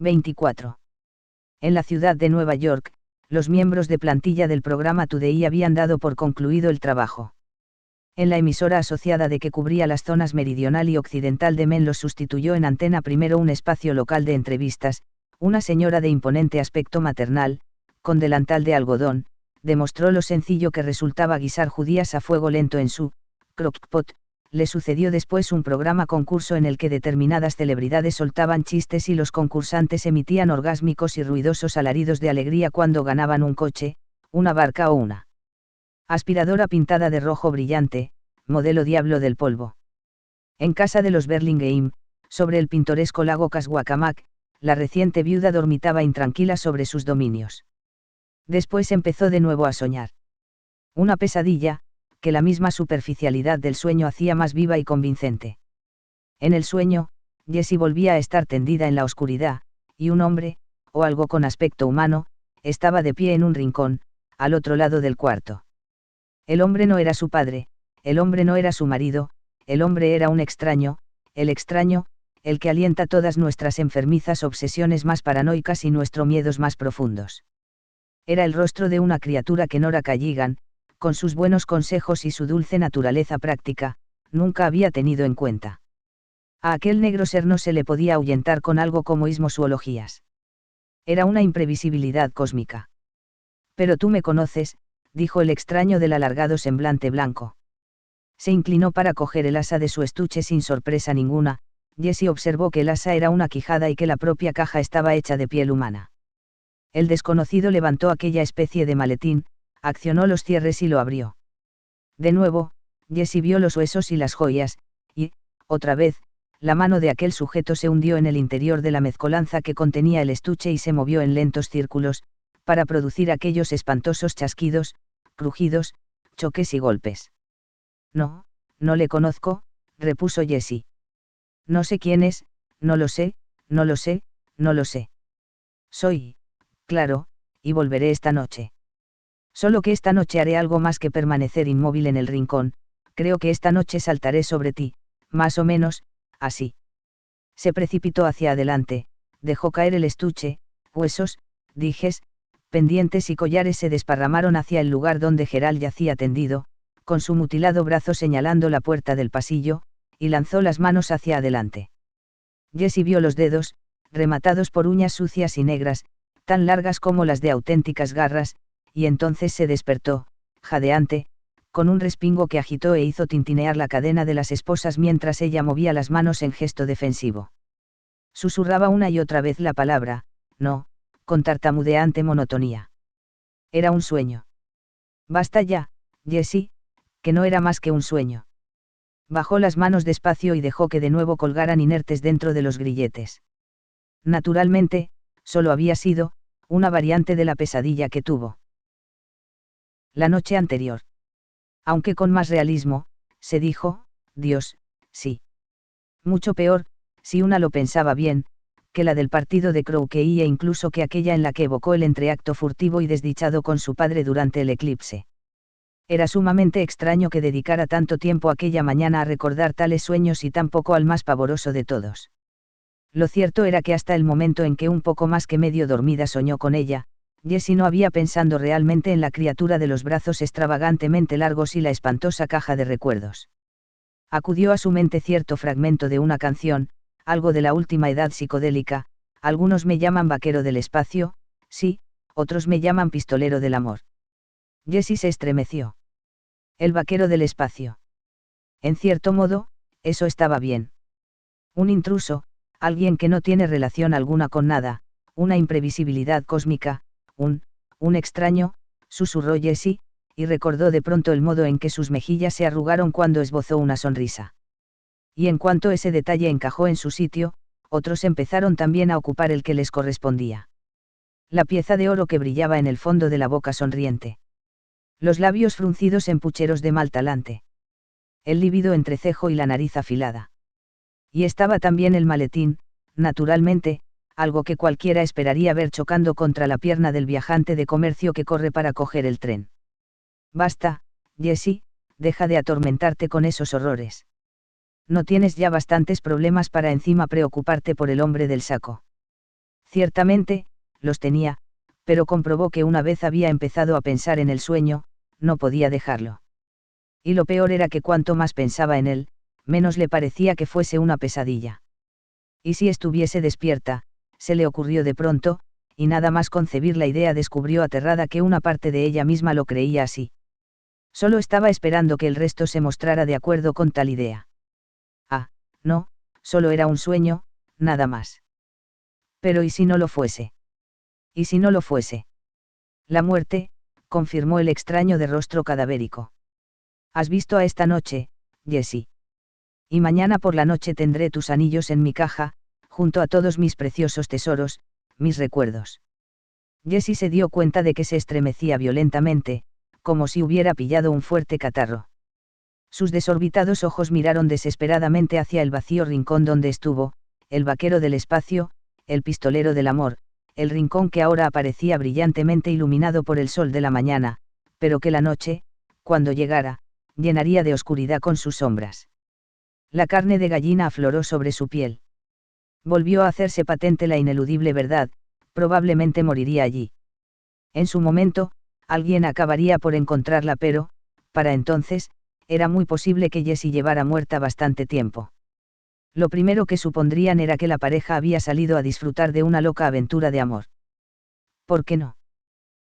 24. En la ciudad de Nueva York, los miembros de plantilla del programa Today habían dado por concluido el trabajo. En la emisora asociada de que cubría las zonas meridional y occidental de Maine los sustituyó en antena primero un espacio local de entrevistas. Una señora de imponente aspecto maternal, con delantal de algodón, demostró lo sencillo que resultaba guisar judías a fuego lento en su crock-pot. Le sucedió después un programa concurso en el que determinadas celebridades soltaban chistes y los concursantes emitían orgásmicos y ruidosos alaridos de alegría cuando ganaban un coche, una barca o una aspiradora pintada de rojo brillante, modelo Diablo del Polvo. En casa de los Burlingame, sobre el pintoresco lago Casguacamac, la reciente viuda dormitaba intranquila sobre sus dominios. Después empezó de nuevo a soñar. Una pesadilla, que la misma superficialidad del sueño hacía más viva y convincente. En el sueño, Jessie volvía a estar tendida en la oscuridad, y un hombre, o algo con aspecto humano, estaba de pie en un rincón, al otro lado del cuarto. El hombre no era su padre, el hombre no era su marido, el hombre era un extraño, el que alienta todas nuestras enfermizas obsesiones más paranoicas y nuestros miedos más profundos. Era el rostro de una criatura que Nora Calligan, con sus buenos consejos y su dulce naturaleza práctica, nunca había tenido en cuenta. A aquel negro ser no se le podía ahuyentar con algo como ismosuologías. Era una imprevisibilidad cósmica. Pero tú me conoces, dijo el extraño del alargado semblante blanco. Se inclinó para coger el asa de su estuche sin sorpresa ninguna. Jessie observó que el asa era una quijada y que la propia caja estaba hecha de piel humana. El desconocido levantó aquella especie de maletín, accionó los cierres y lo abrió. De nuevo, Jessie vio los huesos y las joyas, y, otra vez, la mano de aquel sujeto se hundió en el interior de la mezcolanza que contenía el estuche y se movió en lentos círculos, para producir aquellos espantosos chasquidos, crujidos, choques y golpes. No, no le conozco, repuso Jessie. No sé quién es, no lo sé, no lo sé, no lo sé. Soy, claro, y volveré esta noche. Solo que esta noche haré algo más que permanecer inmóvil en el rincón, creo que esta noche saltaré sobre ti, más o menos, así. Se precipitó hacia adelante, dejó caer el estuche, huesos, dijes, pendientes y collares se desparramaron hacia el lugar donde Gerald yacía tendido, con su mutilado brazo señalando la puerta del pasillo, y lanzó las manos hacia adelante. Jessie vio los dedos, rematados por uñas sucias y negras, tan largas como las de auténticas garras, y entonces se despertó, jadeante, con un respingo que agitó e hizo tintinear la cadena de las esposas mientras ella movía las manos en gesto defensivo. Susurraba una y otra vez la palabra, no, con tartamudeante monotonía. Era un sueño. Basta ya, Jessie, que no era más que un sueño. Bajó las manos despacio y dejó que de nuevo colgaran inertes dentro de los grilletes. Naturalmente, solo había sido una variante de la pesadilla que tuvo la noche anterior. Aunque con más realismo, se dijo, Dios, sí. Mucho peor, si una lo pensaba bien, que la del partido de croquet e incluso que aquella en la que evocó el entreacto furtivo y desdichado con su padre durante el eclipse. Era sumamente extraño que dedicara tanto tiempo aquella mañana a recordar tales sueños y tan poco al más pavoroso de todos. Lo cierto era que hasta el momento en que un poco más que medio dormida soñó con ella, Jessie no había pensado realmente en la criatura de los brazos extravagantemente largos y la espantosa caja de recuerdos. Acudió a su mente cierto fragmento de una canción, algo de la última edad psicodélica, algunos me llaman vaquero del espacio, sí, otros me llaman pistolero del amor. Jessie se estremeció. El vaquero del espacio. En cierto modo, eso estaba bien. Un intruso, alguien que no tiene relación alguna con nada, una imprevisibilidad cósmica, un extraño, susurró Jessie, y recordó de pronto el modo en que sus mejillas se arrugaron cuando esbozó una sonrisa. Y en cuanto ese detalle encajó en su sitio, otros empezaron también a ocupar el que les correspondía. La pieza de oro que brillaba en el fondo de la boca sonriente. Los labios fruncidos en pucheros de mal talante. El lívido entrecejo y la nariz afilada. Y estaba también el maletín, naturalmente, algo que cualquiera esperaría ver chocando contra la pierna del viajante de comercio que corre para coger el tren. Basta, Jessie, deja de atormentarte con esos horrores. No tienes ya bastantes problemas para encima preocuparte por el hombre del saco. Ciertamente, los tenía, pero comprobó que una vez había empezado a pensar en el sueño, no podía dejarlo. Y lo peor era que cuanto más pensaba en él, menos le parecía que fuese una pesadilla. Y si estuviese despierta, se le ocurrió de pronto, y nada más concebir la idea descubrió aterrada que una parte de ella misma lo creía así. Solo estaba esperando que el resto se mostrara de acuerdo con tal idea. Ah, no, solo era un sueño, nada más. Pero ¿y si no lo fuese? ¿Y si no lo fuese? La muerte, confirmó el extraño de rostro cadavérico. ¿Has visto a esta noche, Jessie? Y mañana por la noche tendré tus anillos en mi caja, junto a todos mis preciosos tesoros, mis recuerdos. Jessie se dio cuenta de que se estremecía violentamente, como si hubiera pillado un fuerte catarro. Sus desorbitados ojos miraron desesperadamente hacia el vacío rincón donde estuvo, el vaquero del espacio, el pistolero del amor, el rincón que ahora aparecía brillantemente iluminado por el sol de la mañana, pero que la noche, cuando llegara, llenaría de oscuridad con sus sombras. La carne de gallina afloró sobre su piel. Volvió a hacerse patente la ineludible verdad, probablemente moriría allí. En su momento, alguien acabaría por encontrarla, pero, para entonces, era muy posible que Jessie llevara muerta bastante tiempo. Lo primero que supondrían era que la pareja había salido a disfrutar de una loca aventura de amor. ¿Por qué no?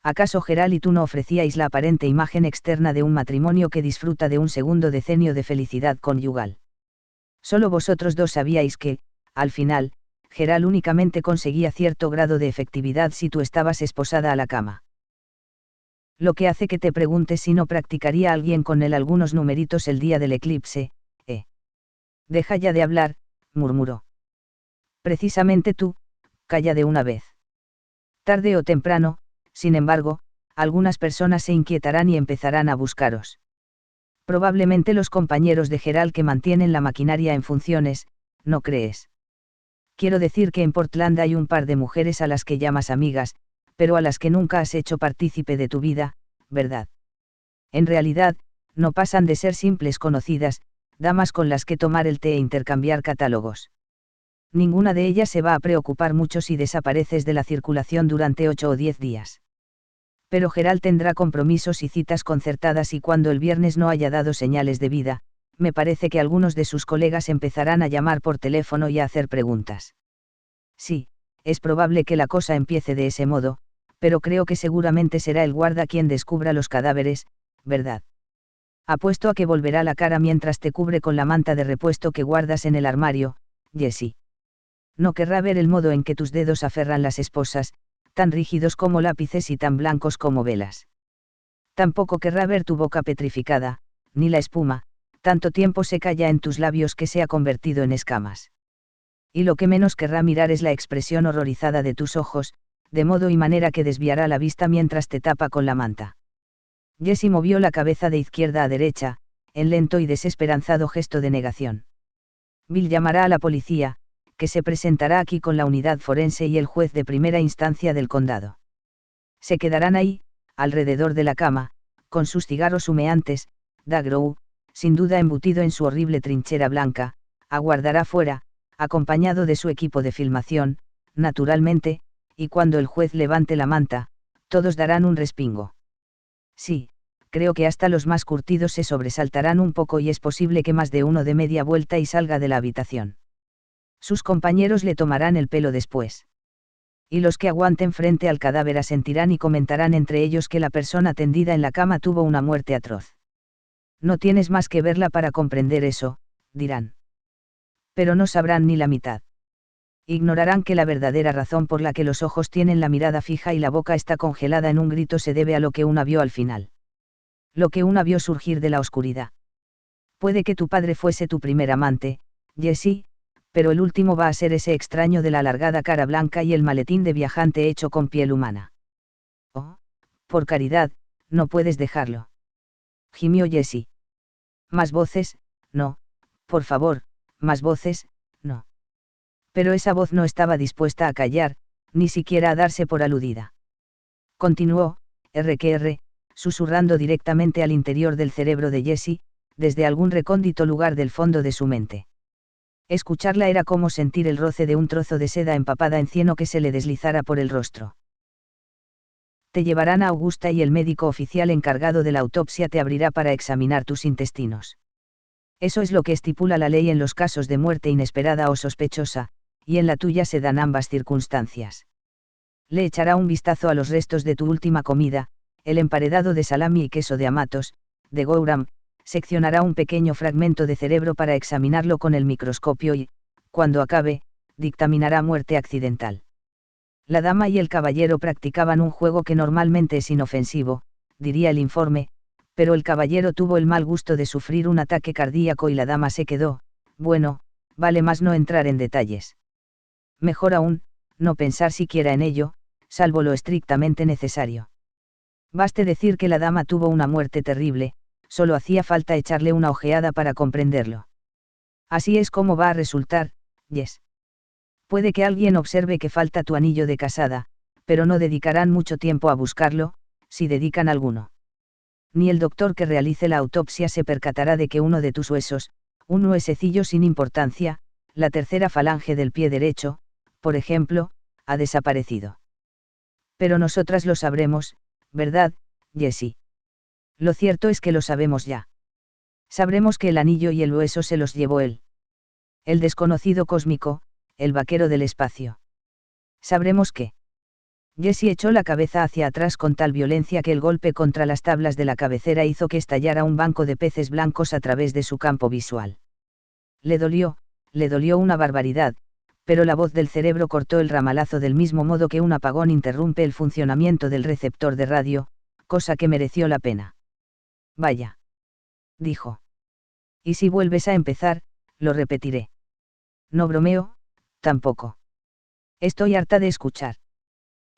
¿Acaso Gerald y tú no ofrecíais la aparente imagen externa de un matrimonio que disfruta de un segundo decenio de felicidad conyugal? Solo vosotros dos sabíais que, al final, Gerald únicamente conseguía cierto grado de efectividad si tú estabas esposada a la cama. Lo que hace que te preguntes si no practicaría alguien con él algunos numeritos el día del eclipse, ¿eh? Deja ya de hablar, murmuró. Precisamente tú, calla de una vez. Tarde o temprano, sin embargo, algunas personas se inquietarán y empezarán a buscaros. Probablemente los compañeros de Gerald que mantienen la maquinaria en funciones, ¿no crees? Quiero decir que en Portland hay un par de mujeres a las que llamas amigas, pero a las que nunca has hecho partícipe de tu vida, ¿verdad? En realidad, no pasan de ser simples conocidas, damas con las que tomar el té e intercambiar catálogos. Ninguna de ellas se va a preocupar mucho si desapareces de la circulación durante 8 o 10 días. Pero Gerald tendrá compromisos y citas concertadas y cuando el viernes no haya dado señales de vida, me parece que algunos de sus colegas empezarán a llamar por teléfono y a hacer preguntas. Sí, es probable que la cosa empiece de ese modo, pero creo que seguramente será el guarda quien descubra los cadáveres, ¿verdad? Apuesto a que volverá la cara mientras te cubre con la manta de repuesto que guardas en el armario, Jessie. No querrá ver el modo en que tus dedos aferran las esposas, tan rígidos como lápices y tan blancos como velas. Tampoco querrá ver tu boca petrificada, ni la espuma, tanto tiempo seca ya en tus labios que se ha convertido en escamas. Y lo que menos querrá mirar es la expresión horrorizada de tus ojos, de modo y manera que desviará la vista mientras te tapa con la manta. Jessie movió la cabeza de izquierda a derecha, en lento y desesperanzado gesto de negación. Bill llamará a la policía, que se presentará aquí con la unidad forense y el juez de primera instancia del condado. Se quedarán ahí, alrededor de la cama, con sus cigarros humeantes. Dagrow, sin duda embutido en su horrible trinchera blanca, aguardará fuera, acompañado de su equipo de filmación, naturalmente, y cuando el juez levante la manta, todos darán un respingo. Sí, creo que hasta los más curtidos se sobresaltarán un poco y es posible que más de uno dé media vuelta y salga de la habitación. Sus compañeros le tomarán el pelo después. Y los que aguanten frente al cadáver asentirán y comentarán entre ellos que la persona tendida en la cama tuvo una muerte atroz. No tienes más que verla para comprender eso, dirán. Pero no sabrán ni la mitad. Ignorarán que la verdadera razón por la que los ojos tienen la mirada fija y la boca está congelada en un grito se debe a lo que una vio al final. Lo que una vio surgir de la oscuridad. Puede que tu padre fuese tu primer amante, Jessie, pero el último va a ser ese extraño de la alargada cara blanca y el maletín de viajante hecho con piel humana. Oh, por caridad, no puedes dejarlo. Gimió Jessie. Más voces, no, por favor, más voces, no. Pero esa voz no estaba dispuesta a callar, ni siquiera a darse por aludida. Continuó, RQR, susurrando directamente al interior del cerebro de Jessie, desde algún recóndito lugar del fondo de su mente. Escucharla era como sentir el roce de un trozo de seda empapada en cieno que se le deslizara por el rostro. Te llevarán a Augusta y el médico oficial encargado de la autopsia te abrirá para examinar tus intestinos. Eso es lo que estipula la ley en los casos de muerte inesperada o sospechosa, y en la tuya se dan ambas circunstancias. Le echará un vistazo a los restos de tu última comida, el emparedado de salami y queso de Amatos, de Gouram, seccionará un pequeño fragmento de cerebro para examinarlo con el microscopio y, cuando acabe, dictaminará muerte accidental. La dama y el caballero practicaban un juego que normalmente es inofensivo, diría el informe, pero el caballero tuvo el mal gusto de sufrir un ataque cardíaco y la dama se quedó, bueno, vale más no entrar en detalles. Mejor aún, no pensar siquiera en ello, salvo lo estrictamente necesario. Baste decir que la dama tuvo una muerte terrible, solo hacía falta echarle una ojeada para comprenderlo. Así es como va a resultar, Jess. Puede que alguien observe que falta tu anillo de casada, pero no dedicarán mucho tiempo a buscarlo, si dedican alguno. Ni el doctor que realice la autopsia se percatará de que uno de tus huesos, un huesecillo sin importancia, la tercera falange del pie derecho, por ejemplo, ha desaparecido. Pero nosotras lo sabremos, ¿verdad, Jessie? Lo cierto es que lo sabemos ya. Sabremos que el anillo y el hueso se los llevó él. El desconocido cósmico, el vaquero del espacio. Sabremos que. Jessie echó la cabeza hacia atrás con tal violencia que el golpe contra las tablas de la cabecera hizo que estallara un banco de peces blancos a través de su campo visual. Le dolió una barbaridad, pero la voz del cerebro cortó el ramalazo del mismo modo que un apagón interrumpe el funcionamiento del receptor de radio, cosa que mereció la pena. Vaya. Dijo. Y si vuelves a empezar, lo repetiré. No bromeo, tampoco. Estoy harta de escuchar.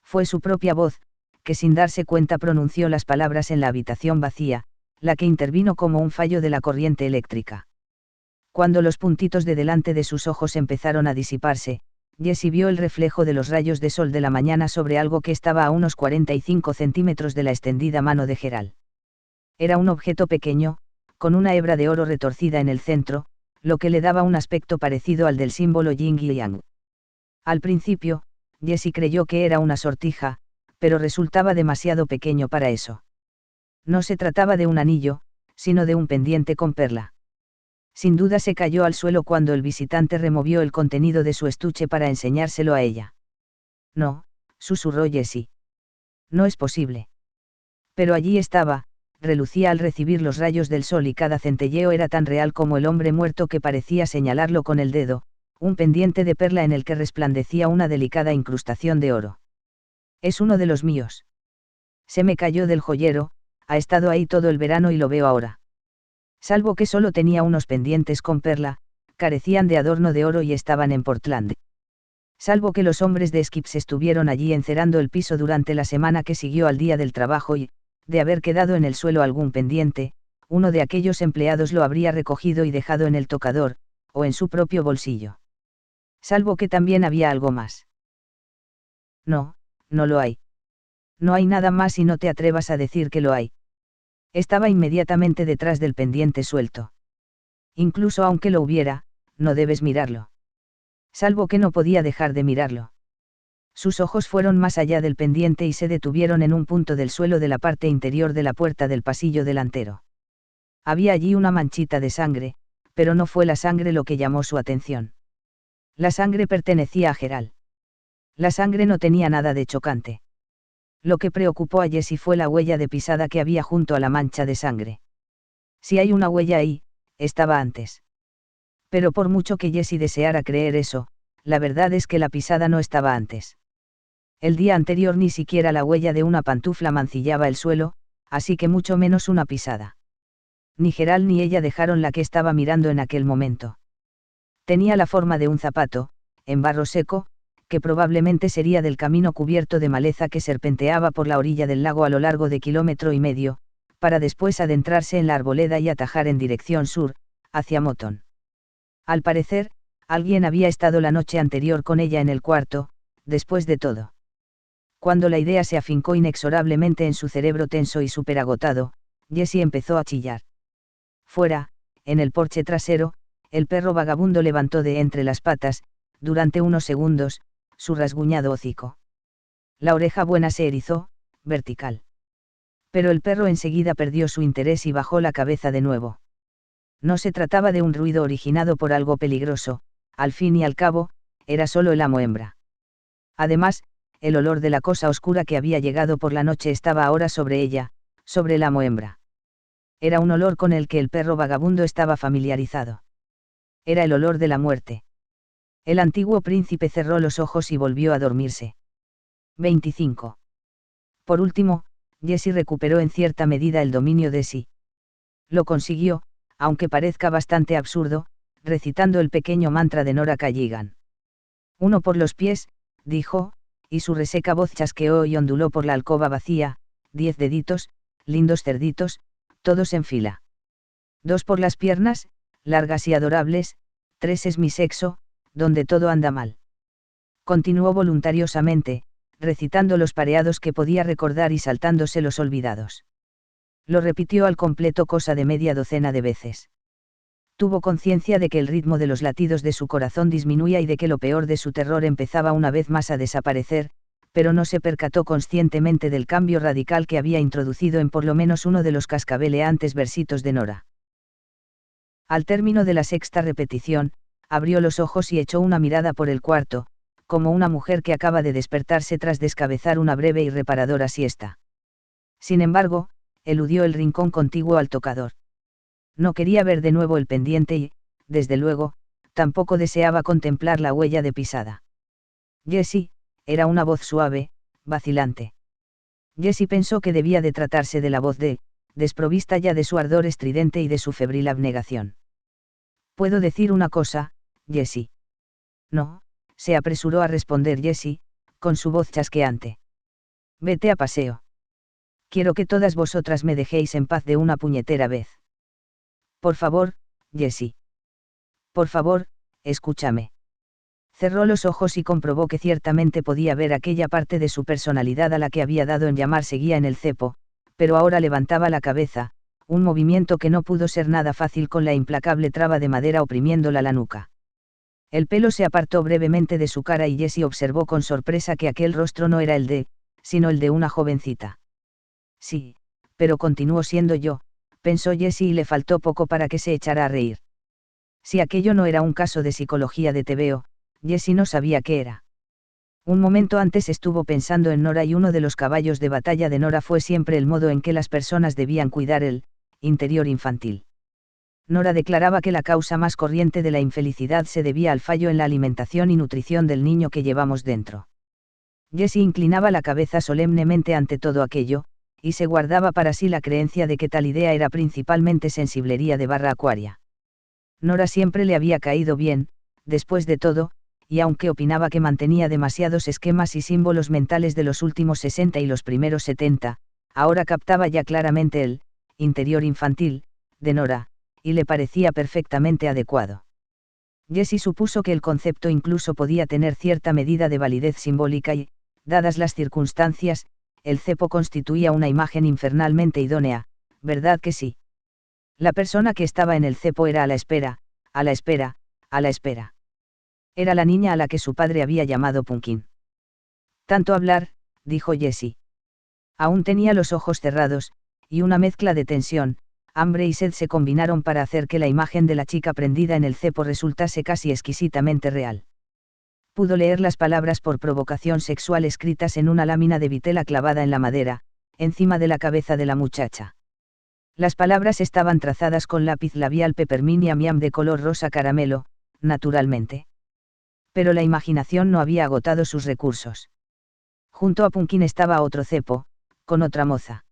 Fue su propia voz, que sin darse cuenta pronunció las palabras en la habitación vacía, la que intervino como un fallo de la corriente eléctrica. Cuando los puntitos de delante de sus ojos empezaron a disiparse, Jessie vio el reflejo de los rayos de sol de la mañana sobre algo que estaba a unos 45 centímetros de la extendida mano de Gerald. Era un objeto pequeño, con una hebra de oro retorcida en el centro, lo que le daba un aspecto parecido al del símbolo yin y yang. Al principio, Jessie creyó que era una sortija, pero resultaba demasiado pequeño para eso. No se trataba de un anillo, sino de un pendiente con perla. Sin duda se cayó al suelo cuando el visitante removió el contenido de su estuche para enseñárselo a ella. No, susurró Jessie. No es posible. Pero allí estaba, relucía al recibir los rayos del sol y cada centelleo era tan real como el hombre muerto que parecía señalarlo con el dedo, un pendiente de perla en el que resplandecía una delicada incrustación de oro. Es uno de los míos. Se me cayó del joyero, ha estado ahí todo el verano y lo veo ahora. Salvo que solo tenía unos pendientes con perla, carecían de adorno de oro y estaban en Portland. Salvo que los hombres de Skips estuvieron allí encerando el piso durante la semana que siguió al día del trabajo y, de haber quedado en el suelo algún pendiente, uno de aquellos empleados lo habría recogido y dejado en el tocador, o en su propio bolsillo. Salvo que también había algo más. No, no lo hay. No hay nada más y no te atrevas a decir que lo hay. Estaba inmediatamente detrás del pendiente suelto. Incluso aunque lo hubiera, no debes mirarlo. Salvo que no podía dejar de mirarlo. Sus ojos fueron más allá del pendiente y se detuvieron en un punto del suelo de la parte interior de la puerta del pasillo delantero. Había allí una manchita de sangre, pero no fue la sangre lo que llamó su atención. La sangre pertenecía a Gerald. La sangre no tenía nada de chocante. Lo que preocupó a Jessie fue la huella de pisada que había junto a la mancha de sangre. Si hay una huella ahí, estaba antes. Pero por mucho que Jessie deseara creer eso, la verdad es que la pisada no estaba antes. El día anterior ni siquiera la huella de una pantufla mancillaba el suelo, así que mucho menos una pisada. Ni Gerald ni ella dejaron la que estaba mirando en aquel momento. Tenía la forma de un zapato, en barro seco, que probablemente sería del camino cubierto de maleza que serpenteaba por la orilla del lago a lo largo de 1,5 kilómetros, para después adentrarse en la arboleda y atajar en dirección sur, hacia Moton. Al parecer, alguien había estado la noche anterior con ella en el cuarto, después de todo. Cuando la idea se afincó inexorablemente en su cerebro tenso y superagotado, Jessie empezó a chillar. Fuera, en el porche trasero, el perro vagabundo levantó de entre las patas, durante unos segundos, su rasguñado hocico. La oreja buena se erizó, vertical. Pero el perro enseguida perdió su interés y bajó la cabeza de nuevo. No se trataba de un ruido originado por algo peligroso, al fin y al cabo, era solo el amo hembra. Además, el olor de la cosa oscura que había llegado por la noche estaba ahora sobre ella, sobre el amo hembra. Era un olor con el que el perro vagabundo estaba familiarizado. Era el olor de la muerte. El antiguo príncipe cerró los ojos y volvió a dormirse. 25. Por último, Jessie recuperó en cierta medida el dominio de sí. Lo consiguió, aunque parezca bastante absurdo, recitando el pequeño mantra de Nora Calligan. Uno por los pies, dijo, y su reseca voz chasqueó y onduló por la alcoba vacía, 10 deditos, lindos cerditos, todos en fila. 2 por las piernas, largas y adorables, 3 es mi sexo, donde todo anda mal. Continuó voluntariosamente, recitando los pareados que podía recordar y saltándose los olvidados. Lo repitió al completo cosa de media docena de veces. Tuvo conciencia de que el ritmo de los latidos de su corazón disminuía y de que lo peor de su terror empezaba una vez más a desaparecer, pero no se percató conscientemente del cambio radical que había introducido en por lo menos uno de los cascabeleantes versitos de Nora. Al término de la sexta repetición, abrió los ojos y echó una mirada por el cuarto, como una mujer que acaba de despertarse tras descabezar una breve y reparadora siesta. Sin embargo, eludió el rincón contiguo al tocador. No quería ver de nuevo el pendiente y, desde luego, tampoco deseaba contemplar la huella de pisada. Jessie, era una voz suave, vacilante. Jessie pensó que debía de tratarse de la voz de, desprovista ya de su ardor estridente y de su febril abnegación. ¿Puedo decir una cosa, Jessie? No, se apresuró a responder Jessie, con su voz chasqueante. Vete a paseo. Quiero que todas vosotras me dejéis en paz de una puñetera vez. Por favor, Jessie. Por favor, escúchame. Cerró los ojos y comprobó que ciertamente podía ver aquella parte de su personalidad a la que había dado en llamarse guía en el cepo, pero ahora levantaba la cabeza, un movimiento que no pudo ser nada fácil con la implacable traba de madera oprimiéndola la nuca. El pelo se apartó brevemente de su cara y Jessie observó con sorpresa que aquel rostro no era el de, sino el de una jovencita. Sí, pero continuó siendo yo, pensó Jessie y le faltó poco para que se echara a reír. Si aquello no era un caso de psicología de tebeo, Jessie no sabía qué era. Un momento antes estuvo pensando en Nora y uno de los caballos de batalla de Nora fue siempre el modo en que las personas debían cuidar el interior infantil. Nora declaraba que la causa más corriente de la infelicidad se debía al fallo en la alimentación y nutrición del niño que llevamos dentro. Jessie inclinaba la cabeza solemnemente ante todo aquello, y se guardaba para sí la creencia de que tal idea era principalmente sensiblería de barra acuaria. Nora siempre le había caído bien, después de todo, y aunque opinaba que mantenía demasiados esquemas y símbolos mentales de los últimos 60 y los primeros 70, ahora captaba ya claramente el interior infantil de Nora, y le parecía perfectamente adecuado. Jessie supuso que el concepto incluso podía tener cierta medida de validez simbólica y, dadas las circunstancias, el cepo constituía una imagen infernalmente idónea, ¿verdad que sí? La persona que estaba en el cepo era a la espera, a la espera, a la espera. Era la niña a la que su padre había llamado Pumpkin. Tanto hablar, dijo Jessie. Aún tenía los ojos cerrados, y una mezcla de tensión, hambre y sed se combinaron para hacer que la imagen de la chica prendida en el cepo resultase casi exquisitamente real. Pudo leer las palabras por provocación sexual escritas en una lámina de vitela clavada en la madera, encima de la cabeza de la muchacha. Las palabras estaban trazadas con lápiz labial peppermint miam de color rosa caramelo, naturalmente. Pero la imaginación no había agotado sus recursos. Junto a Pumpkin estaba otro cepo, con otra moza.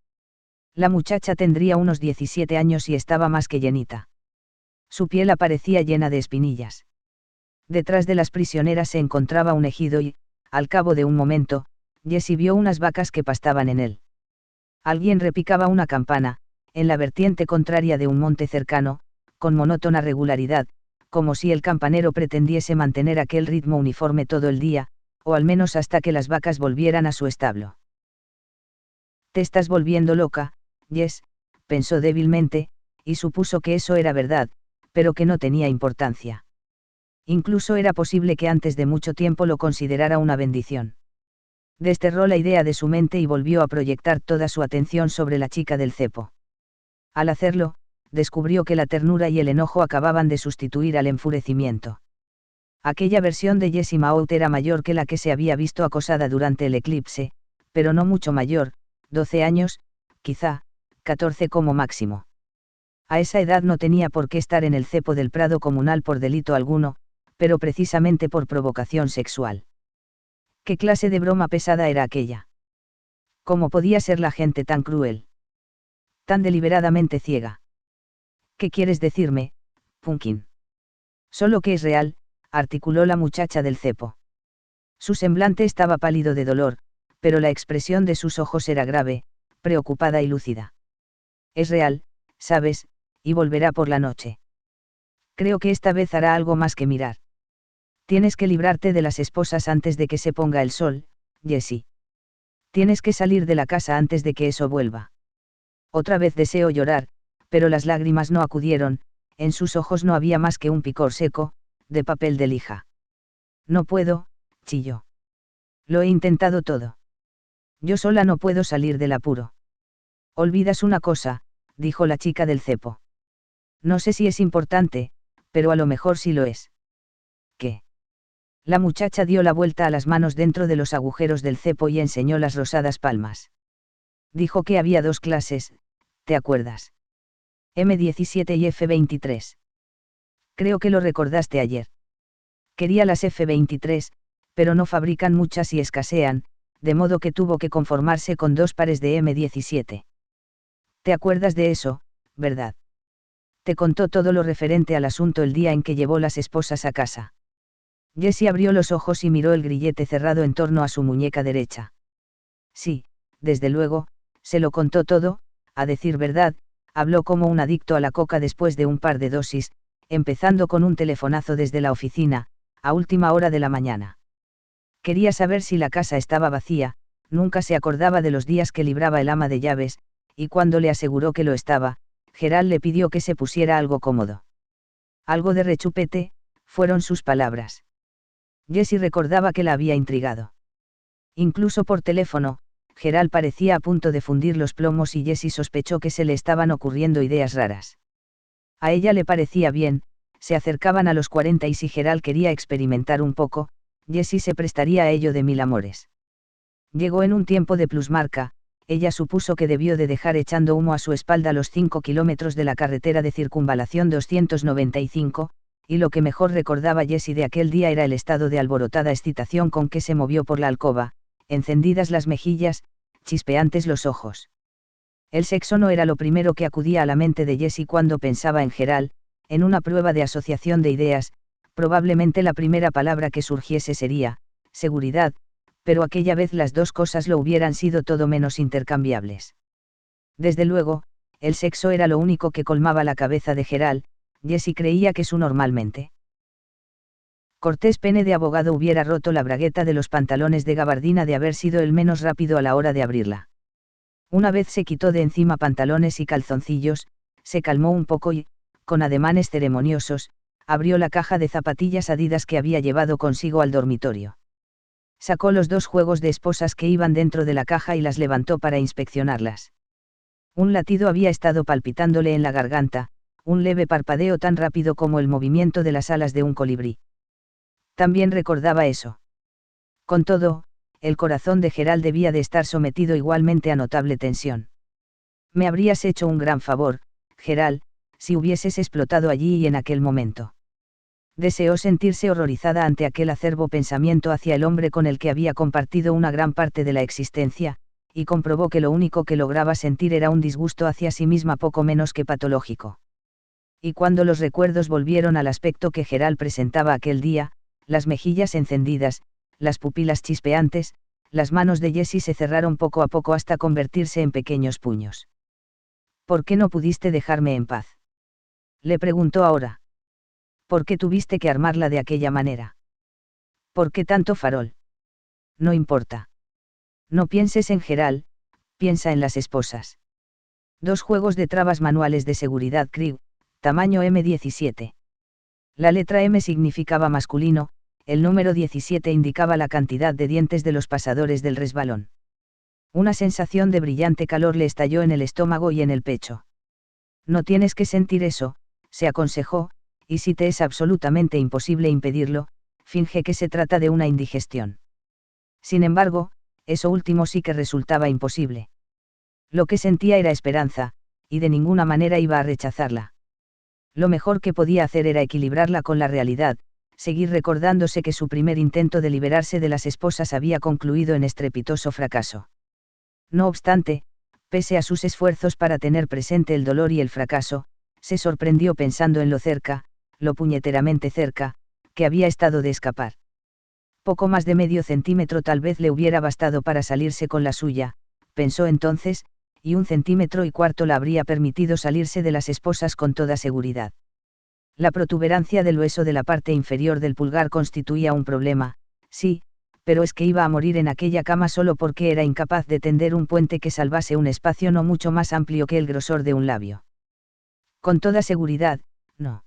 La muchacha tendría unos 17 años y estaba más que llenita. Su piel aparecía llena de espinillas. Detrás de las prisioneras se encontraba un ejido y, al cabo de un momento, Jessie vio unas vacas que pastaban en él. Alguien repicaba una campana, en la vertiente contraria de un monte cercano, con monótona regularidad, como si el campanero pretendiese mantener aquel ritmo uniforme todo el día, o al menos hasta que las vacas volvieran a su establo. Te estás volviendo loca, Jess, pensó débilmente, y supuso que eso era verdad, pero que no tenía importancia. Incluso era posible que antes de mucho tiempo lo considerara una bendición. Desterró la idea de su mente y volvió a proyectar toda su atención sobre la chica del cepo. Al hacerlo, descubrió que la ternura y el enojo acababan de sustituir al enfurecimiento. Aquella versión de Jessie Maud era mayor que la que se había visto acosada durante el eclipse, pero no mucho mayor, 12 años, quizá, 14 como máximo. A esa edad no tenía por qué estar en el cepo del Prado comunal por delito alguno, pero precisamente por provocación sexual. ¿Qué clase de broma pesada era aquella? ¿Cómo podía ser la gente tan cruel? Tan deliberadamente ciega. ¿Qué quieres decirme, Pumpkin? Solo que es real, articuló la muchacha del cepo. Su semblante estaba pálido de dolor, pero la expresión de sus ojos era grave, preocupada y lúcida. Es real, sabes, y volverá por la noche. Creo que esta vez hará algo más que mirar. Tienes que librarte de las esposas antes de que se ponga el sol, Jessie. Tienes que salir de la casa antes de que eso vuelva. Otra vez deseo llorar, pero las lágrimas no acudieron, en sus ojos no había más que un picor seco, de papel de lija. No puedo, chilló. Lo he intentado todo. Yo sola no puedo salir del apuro. Olvidas una cosa, dijo la chica del cepo. No sé si es importante, pero a lo mejor sí lo es. ¿Qué? La muchacha dio la vuelta a las manos dentro de los agujeros del cepo y enseñó las rosadas palmas. Dijo que había dos clases, ¿te acuerdas? M17 y F23. Creo que lo recordaste ayer. Quería las F23, pero no fabrican muchas y escasean, de modo que tuvo que conformarse con dos pares de M17. ¿Te acuerdas de eso, verdad? Te contó todo lo referente al asunto el día en que llevó las esposas a casa. Jessie abrió los ojos y miró el grillete cerrado en torno a su muñeca derecha. Sí, desde luego, se lo contó todo, a decir verdad, habló como un adicto a la coca después de un par de dosis, empezando con un telefonazo desde la oficina, a última hora de la mañana. Quería saber si la casa estaba vacía, nunca se acordaba de los días que libraba el ama de llaves, y cuando le aseguró que lo estaba, Gerald le pidió que se pusiera algo cómodo. Algo de rechupete, fueron sus palabras. Jessie recordaba que la había intrigado. Incluso por teléfono, Gerald parecía a punto de fundir los plomos y Jessie sospechó que se le estaban ocurriendo ideas raras. A ella le parecía bien, se acercaban a los 40 y si Gerald quería experimentar un poco, Jessie se prestaría a ello de mil amores. Llegó en un tiempo de plusmarca, ella supuso que debió de dejar echando humo a su espalda los 5 kilómetros de la carretera de circunvalación 295, y lo que mejor recordaba Jessie de aquel día era el estado de alborotada excitación con que se movió por la alcoba, encendidas las mejillas, chispeantes los ojos. El sexo no era lo primero que acudía a la mente de Jessie cuando pensaba en Gerald, en una prueba de asociación de ideas, probablemente la primera palabra que surgiese sería, seguridad, pero aquella vez las dos cosas lo hubieran sido todo menos intercambiables. Desde luego, el sexo era lo único que colmaba la cabeza de Gerald, Jessie creía que su normalmente cortés pene de abogado hubiera roto la bragueta de los pantalones de gabardina de haber sido el menos rápido a la hora de abrirla. Una vez se quitó de encima pantalones y calzoncillos, se calmó un poco y, con ademanes ceremoniosos, abrió la caja de zapatillas Adidas que había llevado consigo al dormitorio. Sacó los dos juegos de esposas que iban dentro de la caja y las levantó para inspeccionarlas. Un latido había estado palpitándole en la garganta, un leve parpadeo tan rápido como el movimiento de las alas de un colibrí. También recordaba eso. Con todo, el corazón de Gerald debía de estar sometido igualmente a notable tensión. Me habrías hecho un gran favor, Gerald, si hubieses explotado allí y en aquel momento. Deseó sentirse horrorizada ante aquel acerbo pensamiento hacia el hombre con el que había compartido una gran parte de la existencia, y comprobó que lo único que lograba sentir era un disgusto hacia sí misma poco menos que patológico. Y cuando los recuerdos volvieron al aspecto que Gerald presentaba aquel día, las mejillas encendidas, las pupilas chispeantes, las manos de Jessie se cerraron poco a poco hasta convertirse en pequeños puños. ¿Por qué no pudiste dejarme en paz? Le preguntó ahora. ¿Por qué tuviste que armarla de aquella manera? ¿Por qué tanto farol? No importa. No pienses en Gerald, piensa en las esposas. Dos juegos de trabas manuales de seguridad Krieg, tamaño M17. La letra M significaba masculino, el número 17 indicaba la cantidad de dientes de los pasadores del resbalón. Una sensación de brillante calor le estalló en el estómago y en el pecho. No tienes que sentir eso, se aconsejó, y si te es absolutamente imposible impedirlo, finge que se trata de una indigestión. Sin embargo, eso último sí que resultaba imposible. Lo que sentía era esperanza, y de ninguna manera iba a rechazarla. Lo mejor que podía hacer era equilibrarla con la realidad, seguir recordándose que su primer intento de liberarse de las esposas había concluido en estrepitoso fracaso. No obstante, pese a sus esfuerzos para tener presente el dolor y el fracaso, se sorprendió pensando en lo cerca, lo puñeteramente cerca, que había estado de escapar. Poco más de medio centímetro tal vez le hubiera bastado para salirse con la suya, pensó entonces, y 1,25 centímetros la habría permitido salirse de las esposas con toda seguridad. La protuberancia del hueso de la parte inferior del pulgar constituía un problema, sí, pero es que iba a morir en aquella cama solo porque era incapaz de tender un puente que salvase un espacio no mucho más amplio que el grosor de un labio. Con toda seguridad, no.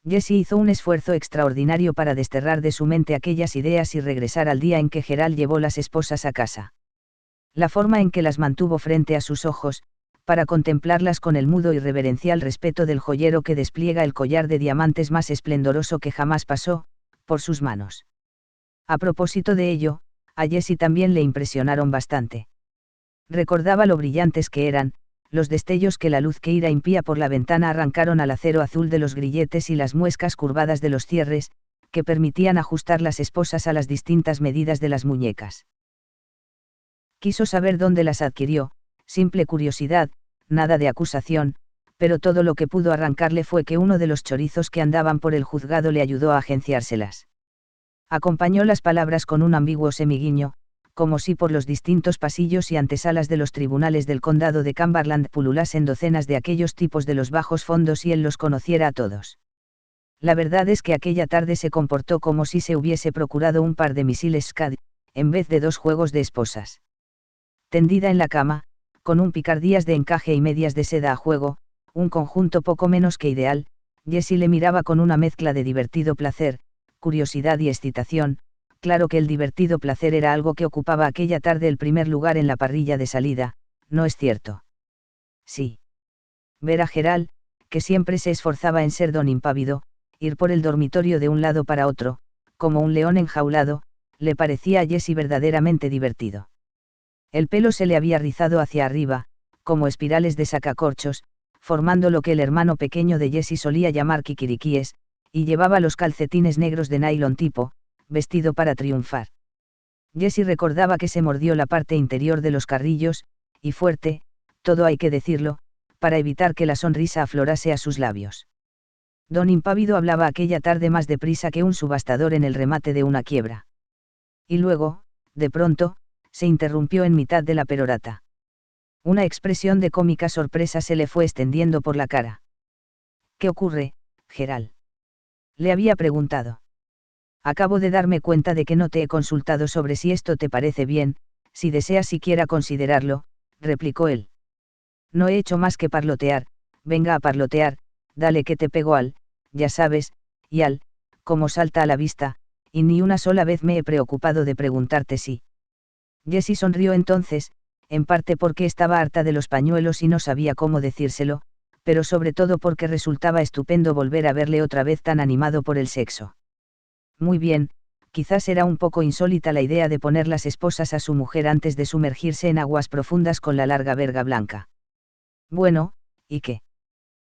Jessie hizo un esfuerzo extraordinario para desterrar de su mente aquellas ideas y regresar al día en que Gerald llevó las esposas a casa. La forma en que las mantuvo frente a sus ojos, para contemplarlas con el mudo y reverencial respeto del joyero que despliega el collar de diamantes más esplendoroso que jamás pasó, por sus manos. A propósito de ello, a Jessie también le impresionaron bastante. Recordaba lo brillantes que eran, los destellos que la luz que ira impía por la ventana arrancaron al acero azul de los grilletes y las muescas curvadas de los cierres, que permitían ajustar las esposas a las distintas medidas de las muñecas. Quiso saber dónde las adquirió, simple curiosidad, nada de acusación, pero todo lo que pudo arrancarle fue que uno de los chorizos que andaban por el juzgado le ayudó a agenciárselas. Acompañó las palabras con un ambiguo semiguiño, como si por los distintos pasillos y antesalas de los tribunales del condado de Cumberland pululasen docenas de aquellos tipos de los bajos fondos y él los conociera a todos. La verdad es que aquella tarde se comportó como si se hubiese procurado un par de misiles Scud, en vez de 2 juegos de esposas. Tendida en la cama, con un picardías de encaje y medias de seda a juego, un conjunto poco menos que ideal, Jessie le miraba con una mezcla de divertido placer, curiosidad y excitación. Claro que el divertido placer era algo que ocupaba aquella tarde el primer lugar en la parrilla de salida, ¿no es cierto? Sí. Ver a Gerald, que siempre se esforzaba en ser don impávido, ir por el dormitorio de un lado para otro, como un león enjaulado, le parecía a Jessie verdaderamente divertido. El pelo se le había rizado hacia arriba, como espirales de sacacorchos, formando lo que el hermano pequeño de Jessie solía llamar kikiriquíes, y llevaba los calcetines negros de nylon tipo, vestido para triunfar. Jessie recordaba que se mordió la parte interior de los carrillos, y fuerte, todo hay que decirlo, para evitar que la sonrisa aflorase a sus labios. Don Impávido hablaba aquella tarde más deprisa que un subastador en el remate de una quiebra. Y luego, de pronto, se interrumpió en mitad de la perorata. Una expresión de cómica sorpresa se le fue extendiendo por la cara. ¿Qué ocurre, Gerald?, le había preguntado. Acabo de darme cuenta de que no te he consultado sobre si esto te parece bien, si deseas siquiera considerarlo, replicó él. No he hecho más que parlotear, venga a parlotear, dale que te pego al, ya sabes, y al, como salta a la vista, y ni una sola vez me he preocupado de preguntarte si. Jessie sonrió entonces, en parte porque estaba harta de los pañuelos y no sabía cómo decírselo, pero sobre todo porque resultaba estupendo volver a verle otra vez tan animado por el sexo. Muy bien, quizás era un poco insólita la idea de poner las esposas a su mujer antes de sumergirse en aguas profundas con la larga verga blanca. Bueno, ¿y qué?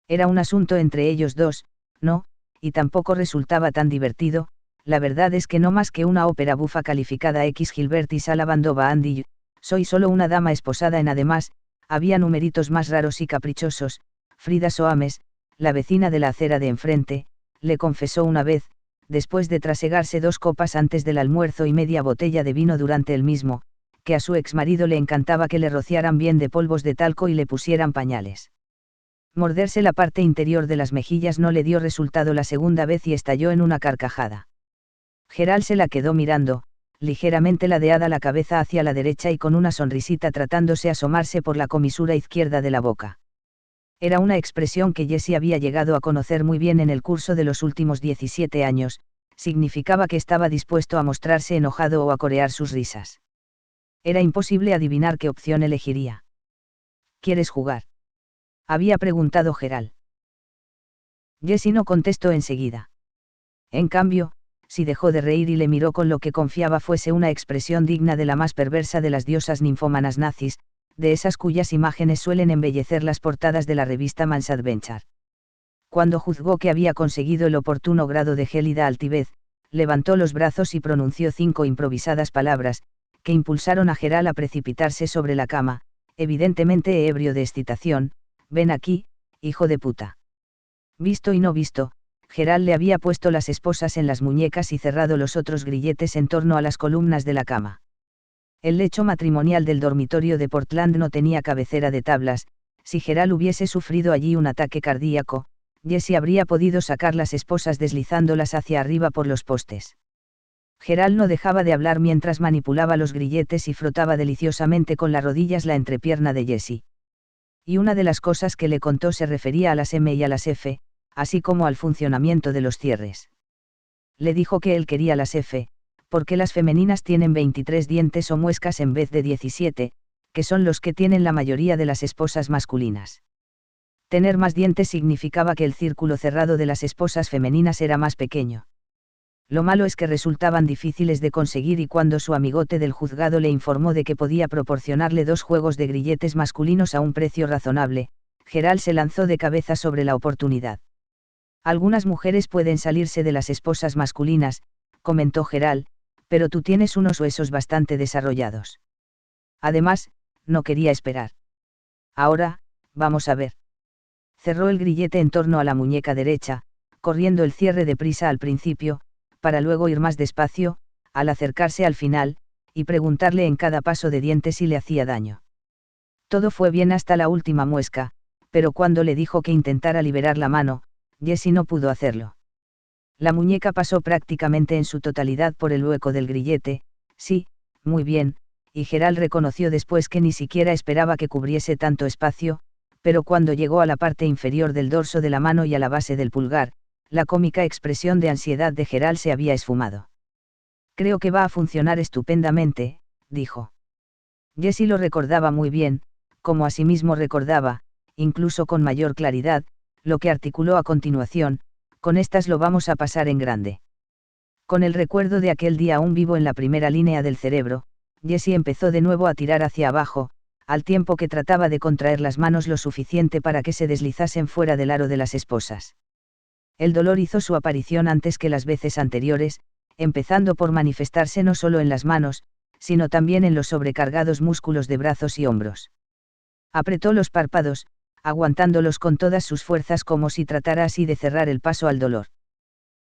Era un asunto entre ellos dos, no, y tampoco resultaba tan divertido. La verdad es que no más que una ópera bufa calificada X Gilbert y Salabandova Andy, soy solo una dama esposada en además, había numeritos más raros y caprichosos. Frida Soames, la vecina de la acera de enfrente, le confesó una vez, después de trasegarse 2 copas antes del almuerzo y media botella de vino durante el mismo, que a su exmarido le encantaba que le rociaran bien de polvos de talco y le pusieran pañales. Morderse la parte interior de las mejillas no le dio resultado la segunda vez y estalló en una carcajada. Gerald se la quedó mirando, ligeramente ladeada la cabeza hacia la derecha y con una sonrisita tratándose asomarse por la comisura izquierda de la boca. Era una expresión que Jessie había llegado a conocer muy bien en el curso de los últimos 17 años, significaba que estaba dispuesto a mostrarse enojado o a corear sus risas. Era imposible adivinar qué opción elegiría. ¿Quieres jugar?, había preguntado Gerald. Jessie no contestó enseguida. En cambio, si dejó de reír y le miró con lo que confiaba fuese una expresión digna de la más perversa de las diosas ninfómanas nazis, de esas cuyas imágenes suelen embellecer las portadas de la revista Man's Adventure. Cuando juzgó que había conseguido el oportuno grado de gélida altivez, levantó los brazos y pronunció 5 improvisadas palabras, que impulsaron a Gerald a precipitarse sobre la cama, evidentemente ebrio de excitación: «Ven aquí, hijo de puta». Visto y no visto, Gerald le había puesto las esposas en las muñecas y cerrado los otros grilletes en torno a las columnas de la cama. El lecho matrimonial del dormitorio de Portland no tenía cabecera de tablas. Si Gerald hubiese sufrido allí un ataque cardíaco, Jessie habría podido sacar las esposas deslizándolas hacia arriba por los postes. Gerald no dejaba de hablar mientras manipulaba los grilletes y frotaba deliciosamente con las rodillas la entrepierna de Jessie. Y una de las cosas que le contó se refería a las M y a las F, así como al funcionamiento de los cierres. Le dijo que él quería las F, porque las femeninas tienen 23 dientes o muescas en vez de 17, que son los que tienen la mayoría de las esposas masculinas. Tener más dientes significaba que el círculo cerrado de las esposas femeninas era más pequeño. Lo malo es que resultaban difíciles de conseguir, y cuando su amigote del juzgado le informó de que podía proporcionarle 2 juegos de grilletes masculinos a un precio razonable, Gerald se lanzó de cabeza sobre la oportunidad. Algunas mujeres pueden salirse de las esposas masculinas, comentó Gerald, pero tú tienes unos huesos bastante desarrollados. Además, no quería esperar. Ahora, vamos a ver. Cerró el grillete en torno a la muñeca derecha, corriendo el cierre deprisa al principio, para luego ir más despacio, al acercarse al final, y preguntarle en cada paso de dientes si le hacía daño. Todo fue bien hasta la última muesca, pero cuando le dijo que intentara liberar la mano, Jessie no pudo hacerlo. La muñeca pasó prácticamente en su totalidad por el hueco del grillete. Sí, muy bien, y Gerald reconoció después que ni siquiera esperaba que cubriese tanto espacio, pero cuando llegó a la parte inferior del dorso de la mano y a la base del pulgar, la cómica expresión de ansiedad de Gerald se había esfumado. Creo que va a funcionar estupendamente, dijo. Jessie lo recordaba muy bien, como asimismo recordaba, incluso con mayor claridad, lo que articuló a continuación: con estas lo vamos a pasar en grande. Con el recuerdo de aquel día aún vivo en la primera línea del cerebro, Jessie empezó de nuevo a tirar hacia abajo, al tiempo que trataba de contraer las manos lo suficiente para que se deslizasen fuera del aro de las esposas. El dolor hizo su aparición antes que las veces anteriores, empezando por manifestarse no solo en las manos, sino también en los sobrecargados músculos de brazos y hombros. Apretó los párpados, aguantándolos con todas sus fuerzas como si tratara así de cerrar el paso al dolor.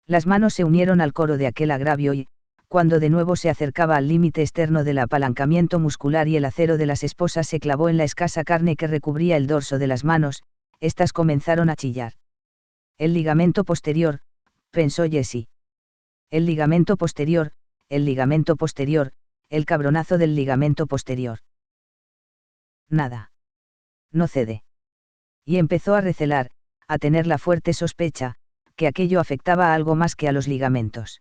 Las manos se unieron al coro de aquel agravio y, cuando de nuevo se acercaba al límite externo del apalancamiento muscular y el acero de las esposas se clavó en la escasa carne que recubría el dorso de las manos, éstas comenzaron a chillar. El ligamento posterior, pensó Jessie. El ligamento posterior, el ligamento posterior, el cabronazo del ligamento posterior. Nada. No cede. Y empezó a recelar, a tener la fuerte sospecha, que aquello afectaba a algo más que a los ligamentos.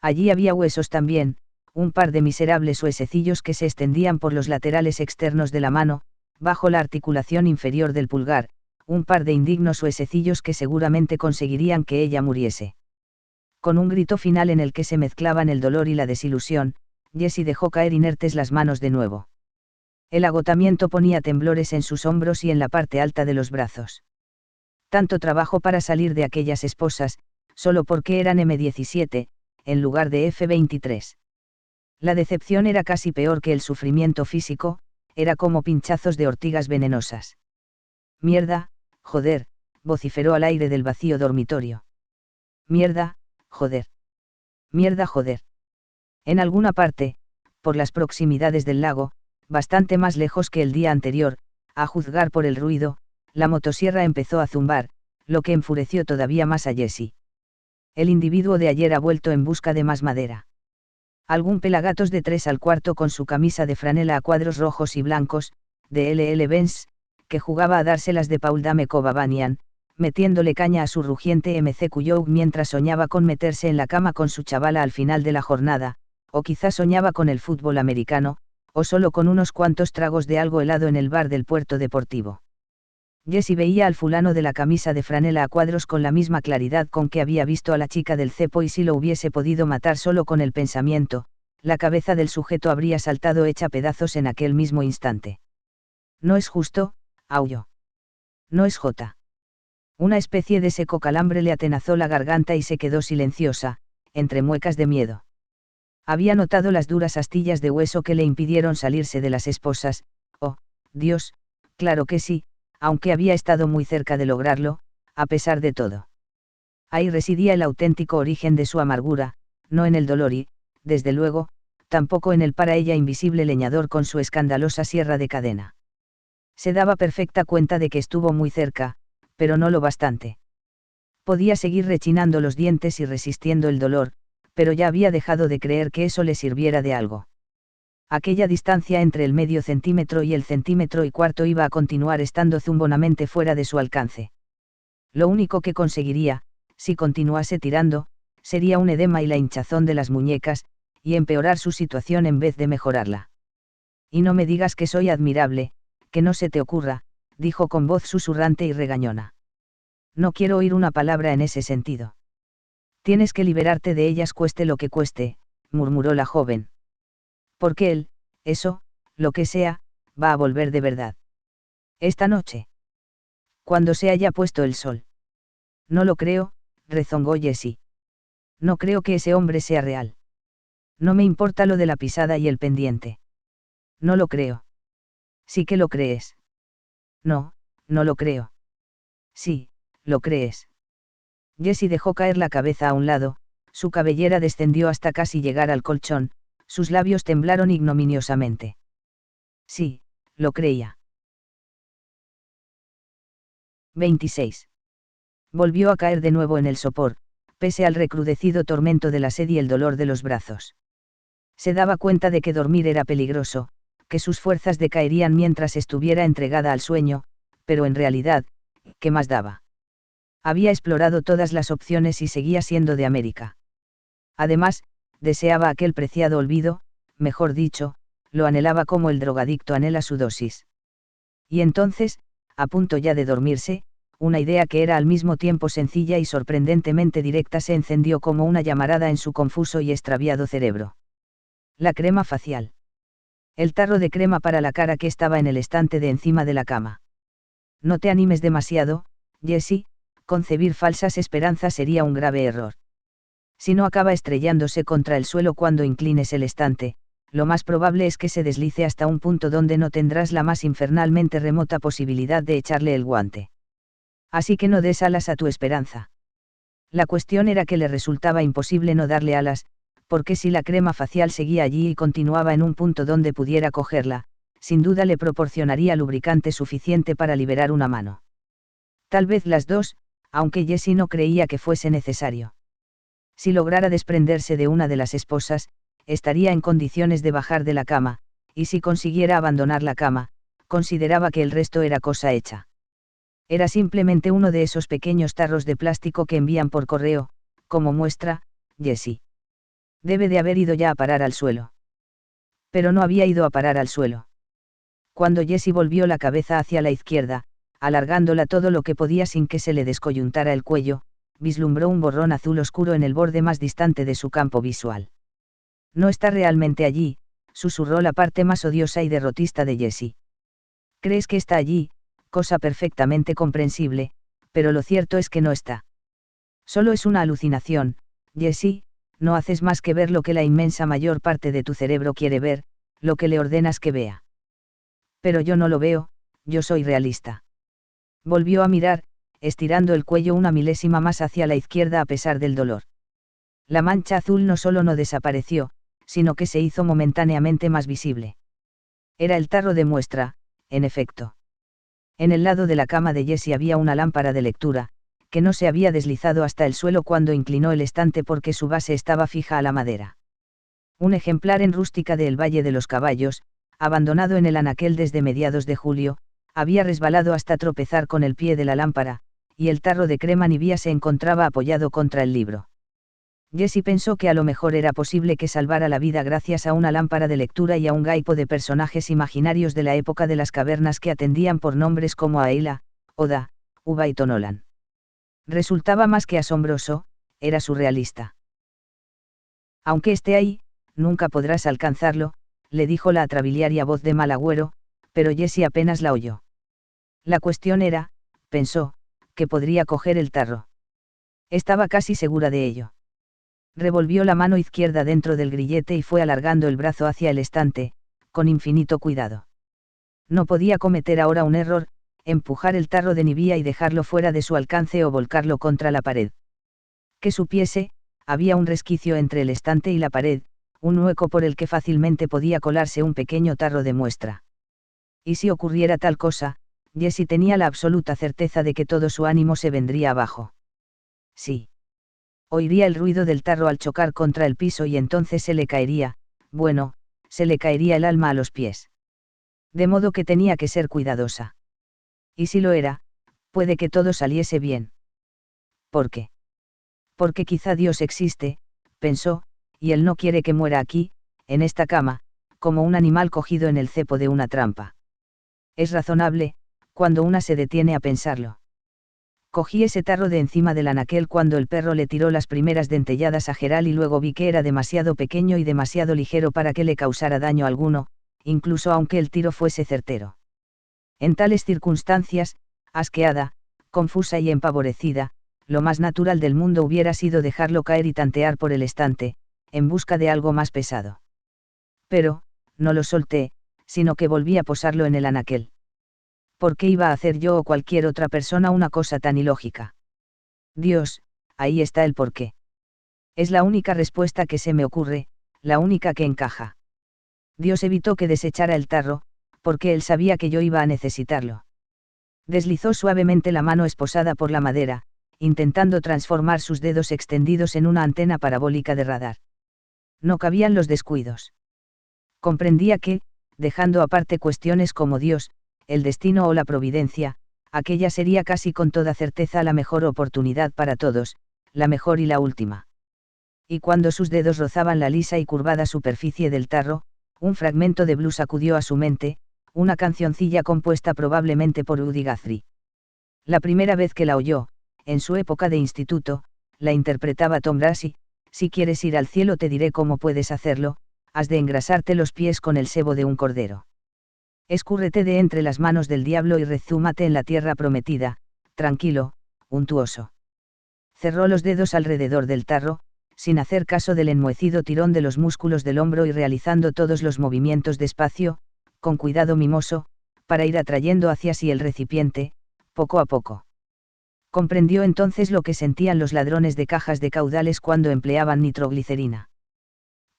Allí había huesos también, un par de miserables huesecillos que se extendían por los laterales externos de la mano, bajo la articulación inferior del pulgar, un par de indignos huesecillos que seguramente conseguirían que ella muriese. Con un grito final en el que se mezclaban el dolor y la desilusión, Jessie dejó caer inertes las manos de nuevo. El agotamiento ponía temblores en sus hombros y en la parte alta de los brazos. Tanto trabajo para salir de aquellas esposas, solo porque eran M17, en lugar de F23. La decepción era casi peor que el sufrimiento físico, era como pinchazos de ortigas venenosas. Mierda, joder, vociferó al aire del vacío dormitorio. Mierda, joder. Mierda, joder. En alguna parte, por las proximidades del lago, bastante más lejos que el día anterior, a juzgar por el ruido, la motosierra empezó a zumbar, lo que enfureció todavía más a Jessie. El individuo de ayer ha vuelto en busca de más madera. Algún pelagatos de 3 al cuarto con su camisa de franela a cuadros rojos y blancos, de LL Benz, que jugaba a dárselas de Paul Dame Kovabanian, metiéndole caña a su rugiente MC Kuyou mientras soñaba con meterse en la cama con su chavala al final de la jornada, o quizás soñaba con el fútbol americano, o solo con unos cuantos tragos de algo helado en el bar del puerto deportivo. Jessie veía al fulano de la camisa de franela a cuadros con la misma claridad con que había visto a la chica del cepo, y si lo hubiese podido matar solo con el pensamiento, la cabeza del sujeto habría saltado hecha pedazos en aquel mismo instante. No es justo, aulló. No es J. Una especie de seco calambre le atenazó la garganta y se quedó silenciosa, entre muecas de miedo. Había notado las duras astillas de hueso que le impidieron salirse de las esposas. Oh, Dios, claro que sí, aunque había estado muy cerca de lograrlo, a pesar de todo. Ahí residía el auténtico origen de su amargura, no en el dolor y, desde luego, tampoco en el para ella invisible leñador con su escandalosa sierra de cadena. Se daba perfecta cuenta de que estuvo muy cerca, pero no lo bastante. Podía seguir rechinando los dientes y resistiendo el dolor, pero ya había dejado de creer que eso le sirviera de algo. Aquella distancia entre el medio centímetro y el centímetro y cuarto iba a continuar estando zumbonamente fuera de su alcance. Lo único que conseguiría, si continuase tirando, sería un edema y la hinchazón de las muñecas, y empeorar su situación en vez de mejorarla. Y no me digas que soy admirable, que no se te ocurra, dijo con voz susurrante y regañona. No quiero oír una palabra en ese sentido. Tienes que liberarte de ellas cueste lo que cueste, murmuró la joven. Porque él, eso, lo que sea, va a volver de verdad. Esta noche. Cuando se haya puesto el sol. No lo creo, rezongó Jessie. No creo que ese hombre sea real. No me importa lo de la pisada y el pendiente. No lo creo. Sí que lo crees. No, no lo creo. Sí, lo crees. Jessie dejó caer la cabeza a un lado, su cabellera descendió hasta casi llegar al colchón, sus labios temblaron ignominiosamente. Sí, lo creía. 26. Volvió a caer de nuevo en el sopor, pese al recrudecido tormento de la sed y el dolor de los brazos. Se daba cuenta de que dormir era peligroso, que sus fuerzas decaerían mientras estuviera entregada al sueño, pero en realidad, ¿qué más daba? Había explorado todas las opciones y seguía siendo de América. Además, deseaba aquel preciado olvido, mejor dicho, lo anhelaba como el drogadicto anhela su dosis. Y entonces, a punto ya de dormirse, una idea que era al mismo tiempo sencilla y sorprendentemente directa se encendió como una llamarada en su confuso y extraviado cerebro. La crema facial. El tarro de crema para la cara que estaba en el estante de encima de la cama. No te animes demasiado, Jessie, concebir falsas esperanzas sería un grave error. Si no acaba estrellándose contra el suelo cuando inclines el estante, lo más probable es que se deslice hasta un punto donde no tendrás la más infernalmente remota posibilidad de echarle el guante. Así que no des alas a tu esperanza. La cuestión era que le resultaba imposible no darle alas, porque si la crema facial seguía allí y continuaba en un punto donde pudiera cogerla, sin duda le proporcionaría lubricante suficiente para liberar una mano. Tal vez las dos, aunque Jessie no creía que fuese necesario. Si lograra desprenderse de una de las esposas, estaría en condiciones de bajar de la cama, y si consiguiera abandonar la cama, consideraba que el resto era cosa hecha. Era simplemente uno de esos pequeños tarros de plástico que envían por correo, como muestra, Jessie. Debe de haber ido ya a parar al suelo. Pero no había ido a parar al suelo. Cuando Jessie volvió la cabeza hacia la izquierda, alargándola todo lo que podía sin que se le descoyuntara el cuello, vislumbró un borrón azul oscuro en el borde más distante de su campo visual. No está realmente allí, susurró la parte más odiosa y derrotista de Jessie. Crees que está allí, cosa perfectamente comprensible, pero lo cierto es que no está. Solo es una alucinación, Jessie, no haces más que ver lo que la inmensa mayor parte de tu cerebro quiere ver, lo que le ordenas que vea. Pero yo no lo veo, yo soy realista. Volvió a mirar, estirando el cuello una milésima más hacia la izquierda a pesar del dolor. La mancha azul no solo no desapareció, sino que se hizo momentáneamente más visible. Era el tarro de muestra, en efecto. En el lado de la cama de Jessie había una lámpara de lectura, que no se había deslizado hasta el suelo cuando inclinó el estante porque su base estaba fija a la madera. Un ejemplar en rústica de El Valle de los Caballos, abandonado en el anaquel desde mediados de julio, Había resbalado hasta tropezar con el pie de la lámpara, y el tarro de crema Nivea se encontraba apoyado contra el libro. Jessie pensó que a lo mejor era posible que salvara la vida gracias a una lámpara de lectura y a un gaipo de personajes imaginarios de la época de las cavernas que atendían por nombres como Aela, Oda, Uva y Tonolan. Resultaba más que asombroso, era surrealista. Aunque esté ahí, nunca podrás alcanzarlo, le dijo la atrabiliaria voz de mal agüero, pero Jessie apenas la oyó. La cuestión era, pensó, que podría coger el tarro. Estaba casi segura de ello. Revolvió la mano izquierda dentro del grillete y fue alargando el brazo hacia el estante, con infinito cuidado. No podía cometer ahora un error, empujar el tarro de Nivea y dejarlo fuera de su alcance o volcarlo contra la pared. Que supiese, había un resquicio entre el estante y la pared, un hueco por el que fácilmente podía colarse un pequeño tarro de muestra. Y si ocurriera tal cosa, Jessie tenía la absoluta certeza de que todo su ánimo se vendría abajo. Sí. Oiría el ruido del tarro al chocar contra el piso y entonces se le caería, bueno, se le caería el alma a los pies. De modo que tenía que ser cuidadosa. Y si lo era, puede que todo saliese bien. ¿Por qué? Porque quizá Dios existe, pensó, y él no quiere que muera aquí, en esta cama, como un animal cogido en el cepo de una trampa. Es razonable, cuando una se detiene a pensarlo. Cogí ese tarro de encima del anaquel cuando el perro le tiró las primeras dentelladas a Geral y luego vi que era demasiado pequeño y demasiado ligero para que le causara daño alguno, incluso aunque el tiro fuese certero. En tales circunstancias, asqueada, confusa y empavorecida, lo más natural del mundo hubiera sido dejarlo caer y tantear por el estante, en busca de algo más pesado. Pero, no lo solté, sino que volví a posarlo en el anaquel. ¿Por qué iba a hacer yo o cualquier otra persona una cosa tan ilógica? Dios, ahí está el porqué. Es la única respuesta que se me ocurre, la única que encaja. Dios evitó que desechara el tarro, porque él sabía que yo iba a necesitarlo. Deslizó suavemente la mano esposada por la madera, intentando transformar sus dedos extendidos en una antena parabólica de radar. No cabían los descuidos. Comprendía que, dejando aparte cuestiones como Dios, el destino o la providencia, aquella sería casi con toda certeza la mejor oportunidad para todos, la mejor y la última. Y cuando sus dedos rozaban la lisa y curvada superficie del tarro, un fragmento de blues acudió a su mente, una cancioncilla compuesta probablemente por Woody Guthrie. La primera vez que la oyó, en su época de instituto, la interpretaba Tom Brassi: si quieres ir al cielo te diré cómo puedes hacerlo, has de engrasarte los pies con el sebo de un cordero. Escúrrete de entre las manos del diablo y rezúmate en la tierra prometida, tranquilo, untuoso. Cerró los dedos alrededor del tarro, sin hacer caso del enmohecido tirón de los músculos del hombro y realizando todos los movimientos despacio, con cuidado mimoso, para ir atrayendo hacia sí el recipiente, poco a poco. Comprendió entonces lo que sentían los ladrones de cajas de caudales cuando empleaban nitroglicerina.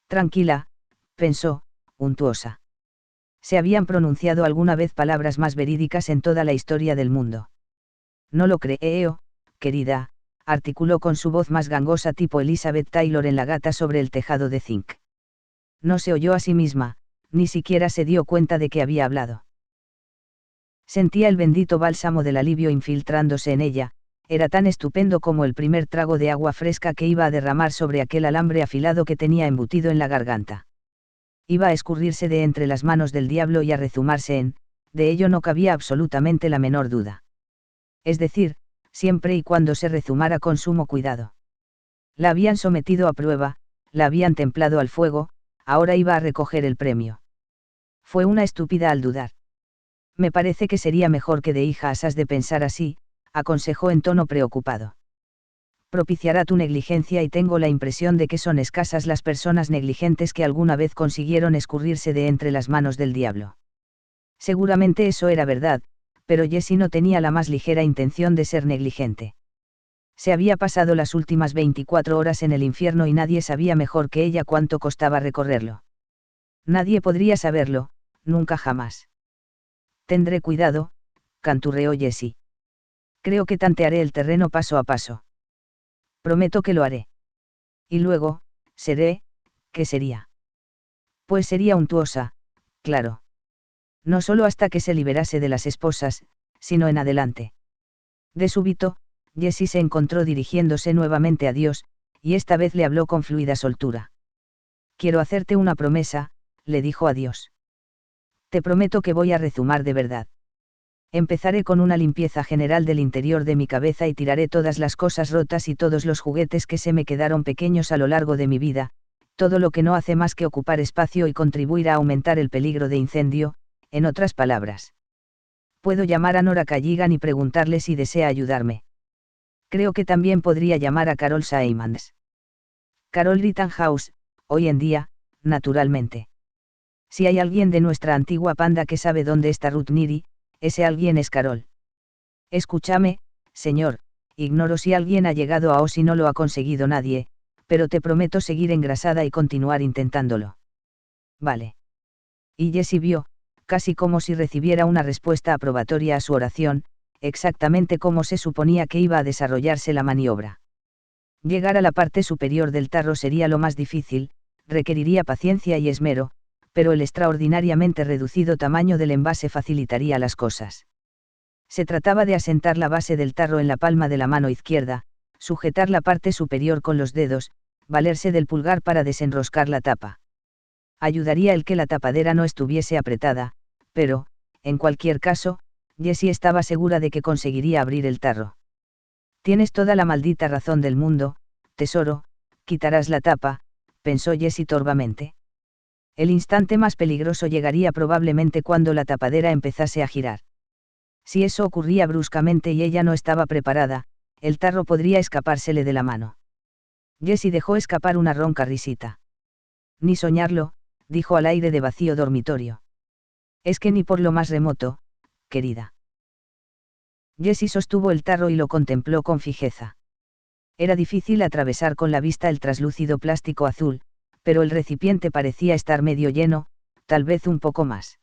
Tranquila, pensó, untuosa. ¿Se habían pronunciado alguna vez palabras más verídicas en toda la historia del mundo? No lo creo, querida, articuló con su voz más gangosa tipo Elizabeth Taylor en La gata sobre el tejado de zinc. No se oyó a sí misma, ni siquiera se dio cuenta de que había hablado. Sentía el bendito bálsamo del alivio infiltrándose en ella, era tan estupendo como el primer trago de agua fresca que iba a derramar sobre aquel alambre afilado que tenía embutido en la garganta. Iba a escurrirse de entre las manos del diablo y a rezumarse de ello no cabía absolutamente la menor duda. Es decir, siempre y cuando se rezumara con sumo cuidado. La habían sometido a prueba, la habían templado al fuego, ahora iba a recoger el premio. Fue una estúpida al dudar. Me parece que sería mejor que de hija has de pensar así, aconsejó en tono preocupado. Propiciará tu negligencia y tengo la impresión de que son escasas las personas negligentes que alguna vez consiguieron escurrirse de entre las manos del diablo. Seguramente eso era verdad, pero Jessie no tenía la más ligera intención de ser negligente. Se había pasado las últimas 24 horas en el infierno y nadie sabía mejor que ella cuánto costaba recorrerlo. Nadie podría saberlo, nunca jamás. Tendré cuidado, canturreó Jessie. Creo que tantearé el terreno paso a paso. Prometo que lo haré. Y luego, seré, ¿qué sería? Pues sería untuosa, claro. No solo hasta que se liberase de las esposas, sino en adelante. De súbito, Jessie se encontró dirigiéndose nuevamente a Dios, y esta vez le habló con fluida soltura. Quiero hacerte una promesa, le dijo a Dios. Te prometo que voy a rezumar de verdad. Empezaré con una limpieza general del interior de mi cabeza y tiraré todas las cosas rotas y todos los juguetes que se me quedaron pequeños a lo largo de mi vida, todo lo que no hace más que ocupar espacio y contribuir a aumentar el peligro de incendio, en otras palabras. Puedo llamar a Nora Calligan y preguntarle si desea ayudarme. Creo que también podría llamar a Carol Saimans. Carol Rittenhouse, hoy en día, naturalmente. Si hay alguien de nuestra antigua panda que sabe dónde está Ruth Neary, ese alguien es Carol. Escúchame, señor, ignoro si alguien ha llegado a o si no lo ha conseguido nadie, pero te prometo seguir engrasada y continuar intentándolo. Vale. Y Jessie vio, casi como si recibiera una respuesta aprobatoria a su oración, exactamente como se suponía que iba a desarrollarse la maniobra. Llegar a la parte superior del tarro sería lo más difícil, requeriría paciencia y esmero, pero el extraordinariamente reducido tamaño del envase facilitaría las cosas. Se trataba de asentar la base del tarro en la palma de la mano izquierda, sujetar la parte superior con los dedos, valerse del pulgar para desenroscar la tapa. Ayudaría el que la tapadera no estuviese apretada, pero, en cualquier caso, Jessie estaba segura de que conseguiría abrir el tarro. Tienes toda la maldita razón del mundo, tesoro, quitarás la tapa, pensó Jessie torvamente. El instante más peligroso llegaría probablemente cuando la tapadera empezase a girar. Si eso ocurría bruscamente y ella no estaba preparada, el tarro podría escapársele de la mano. Jessie dejó escapar una ronca risita. Ni soñarlo, dijo al aire de vacío dormitorio. Es que ni por lo más remoto, querida. Jessie sostuvo el tarro y lo contempló con fijeza. Era difícil atravesar con la vista el traslúcido plástico azul, pero el recipiente parecía estar medio lleno, tal vez un poco más.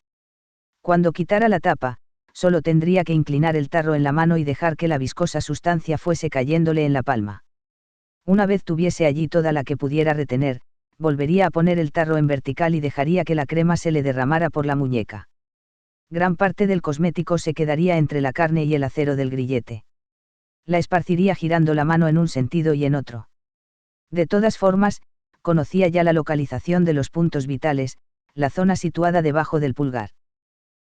Cuando quitara la tapa, solo tendría que inclinar el tarro en la mano y dejar que la viscosa sustancia fuese cayéndole en la palma. Una vez tuviese allí toda la que pudiera retener, volvería a poner el tarro en vertical y dejaría que la crema se le derramara por la muñeca. Gran parte del cosmético se quedaría entre la carne y el acero del grillete. La esparciría girando la mano en un sentido y en otro. De todas formas, conocía ya la localización de los puntos vitales, la zona situada debajo del pulgar.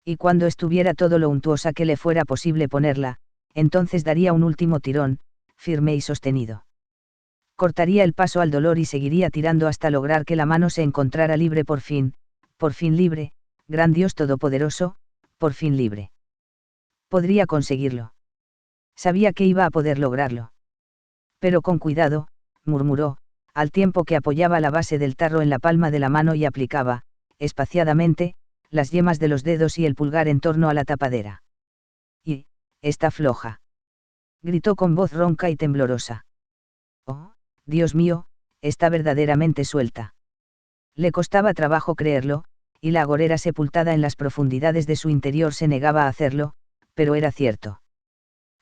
Y cuando estuviera todo lo untuosa que le fuera posible ponerla, entonces daría un último tirón, firme y sostenido. Cortaría el paso al dolor y seguiría tirando hasta lograr que la mano se encontrara libre por fin libre, gran Dios todopoderoso, por fin libre. Podría conseguirlo. Sabía que iba a poder lograrlo. Pero con cuidado, murmuró, al tiempo que apoyaba la base del tarro en la palma de la mano y aplicaba, espaciadamente, las yemas de los dedos y el pulgar en torno a la tapadera. Y, está floja. Gritó con voz ronca y temblorosa. Oh, Dios mío, está verdaderamente suelta. Le costaba trabajo creerlo, y la agorera sepultada en las profundidades de su interior se negaba a hacerlo, pero era cierto.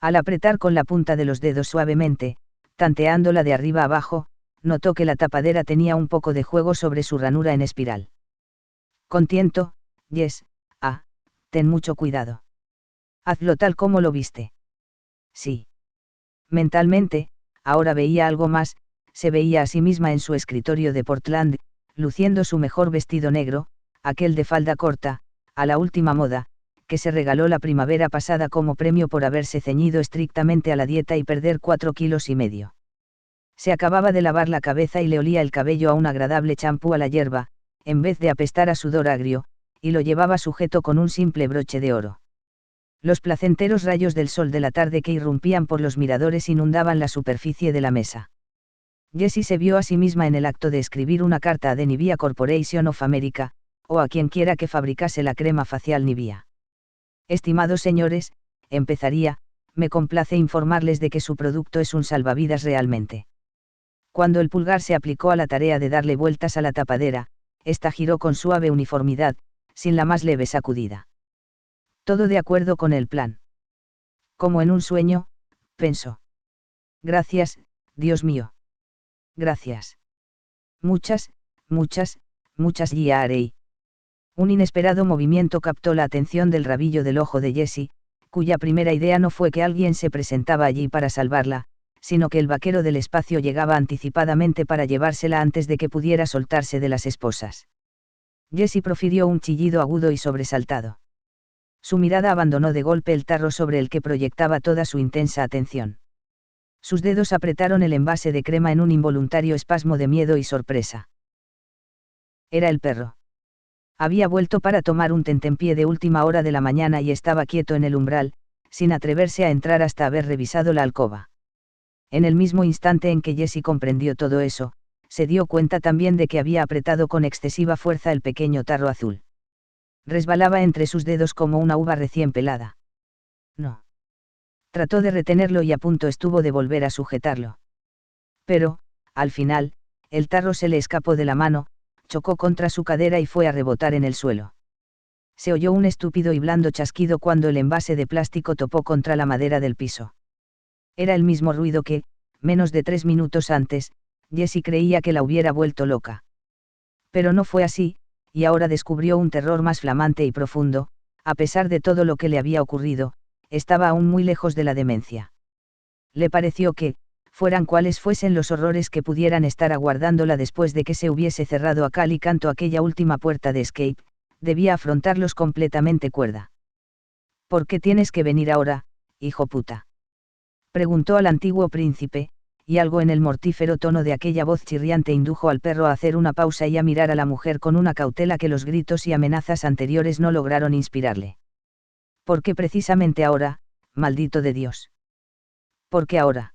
Al apretar con la punta de los dedos suavemente, tanteándola de arriba abajo, notó que la tapadera tenía un poco de juego sobre su ranura en espiral. Con tiento, Jess, ten mucho cuidado. Hazlo tal como lo viste. Sí. Mentalmente, ahora veía algo más, se veía a sí misma en su escritorio de Portland, luciendo su mejor vestido negro, aquel de falda corta, a la última moda, que se regaló la primavera pasada como premio por haberse ceñido estrictamente a la dieta y perder 4,5 kilos. Se acababa de lavar la cabeza y le olía el cabello a un agradable champú a la hierba, en vez de apestar a sudor agrio, y lo llevaba sujeto con un simple broche de oro. Los placenteros rayos del sol de la tarde que irrumpían por los miradores inundaban la superficie de la mesa. Jessie se vio a sí misma en el acto de escribir una carta a The Nivea Corporation of America, o a quien quiera que fabricase la crema facial Nivea. Estimados señores, empezaría, me complace informarles de que su producto es un salvavidas realmente. Cuando el pulgar se aplicó a la tarea de darle vueltas a la tapadera, esta giró con suave uniformidad, sin la más leve sacudida. Todo de acuerdo con el plan. Como en un sueño, pensó. Gracias, Dios mío. Gracias. Muchas, muchas, muchas ya haré. Un inesperado movimiento captó la atención del rabillo del ojo de Jessie, cuya primera idea no fue que alguien se presentaba allí para salvarla, sino que el vaquero del espacio llegaba anticipadamente para llevársela antes de que pudiera soltarse de las esposas. Jessie profirió un chillido agudo y sobresaltado. Su mirada abandonó de golpe el tarro sobre el que proyectaba toda su intensa atención. Sus dedos apretaron el envase de crema en un involuntario espasmo de miedo y sorpresa. Era el perro. Había vuelto para tomar un tentempié de última hora de la mañana y estaba quieto en el umbral, sin atreverse a entrar hasta haber revisado la alcoba. En el mismo instante en que Jessie comprendió todo eso, se dio cuenta también de que había apretado con excesiva fuerza el pequeño tarro azul. Resbalaba entre sus dedos como una uva recién pelada. No. Trató de retenerlo y a punto estuvo de volver a sujetarlo. Pero, al final, el tarro se le escapó de la mano, chocó contra su cadera y fue a rebotar en el suelo. Se oyó un estúpido y blando chasquido cuando el envase de plástico topó contra la madera del piso. Era el mismo ruido que, menos de 3 minutos antes, Jessie creía que la hubiera vuelto loca. Pero no fue así, y ahora descubrió un terror más flamante y profundo. A pesar de todo lo que le había ocurrido, estaba aún muy lejos de la demencia. Le pareció que, fueran cuales fuesen los horrores que pudieran estar aguardándola después de que se hubiese cerrado a cal y canto aquella última puerta de escape, debía afrontarlos completamente cuerda. ¿Por qué tienes que venir ahora, hijo puta?, preguntó al antiguo príncipe, y algo en el mortífero tono de aquella voz chirriante indujo al perro a hacer una pausa y a mirar a la mujer con una cautela que los gritos y amenazas anteriores no lograron inspirarle. ¿Por qué precisamente ahora, maldito de Dios? ¿Por qué ahora?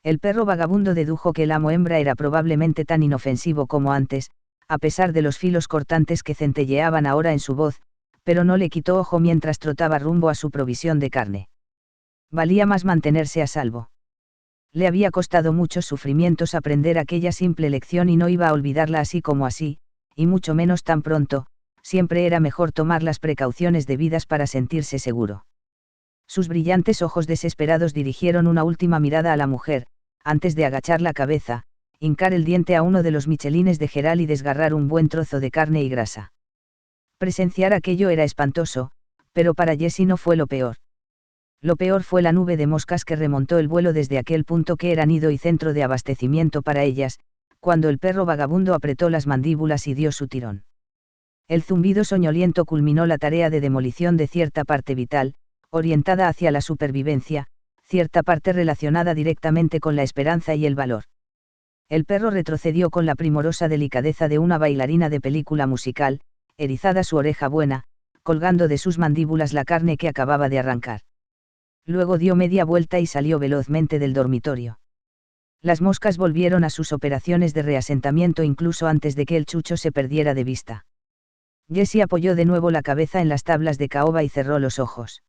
El perro vagabundo dedujo que el amo hembra era probablemente tan inofensivo como antes, a pesar de los filos cortantes que centelleaban ahora en su voz, pero no le quitó ojo mientras trotaba rumbo a su provisión de carne. Valía más mantenerse a salvo. Le había costado muchos sufrimientos aprender aquella simple lección y no iba a olvidarla así como así, y mucho menos tan pronto. Siempre era mejor tomar las precauciones debidas para sentirse seguro. Sus brillantes ojos desesperados dirigieron una última mirada a la mujer, antes de agachar la cabeza, hincar el diente a uno de los michelines de Geral y desgarrar un buen trozo de carne y grasa. Presenciar aquello era espantoso, pero para Jessie no fue lo peor. Lo peor fue la nube de moscas que remontó el vuelo desde aquel punto que era nido y centro de abastecimiento para ellas, cuando el perro vagabundo apretó las mandíbulas y dio su tirón. El zumbido soñoliento culminó la tarea de demolición de cierta parte vital, orientada hacia la supervivencia, cierta parte relacionada directamente con la esperanza y el valor. El perro retrocedió con la primorosa delicadeza de una bailarina de película musical, erizada su oreja buena, colgando de sus mandíbulas la carne que acababa de arrancar. Luego dio media vuelta y salió velozmente del dormitorio. Las moscas volvieron a sus operaciones de reasentamiento incluso antes de que el chucho se perdiera de vista. Jessie apoyó de nuevo la cabeza en las tablas de caoba y cerró los ojos.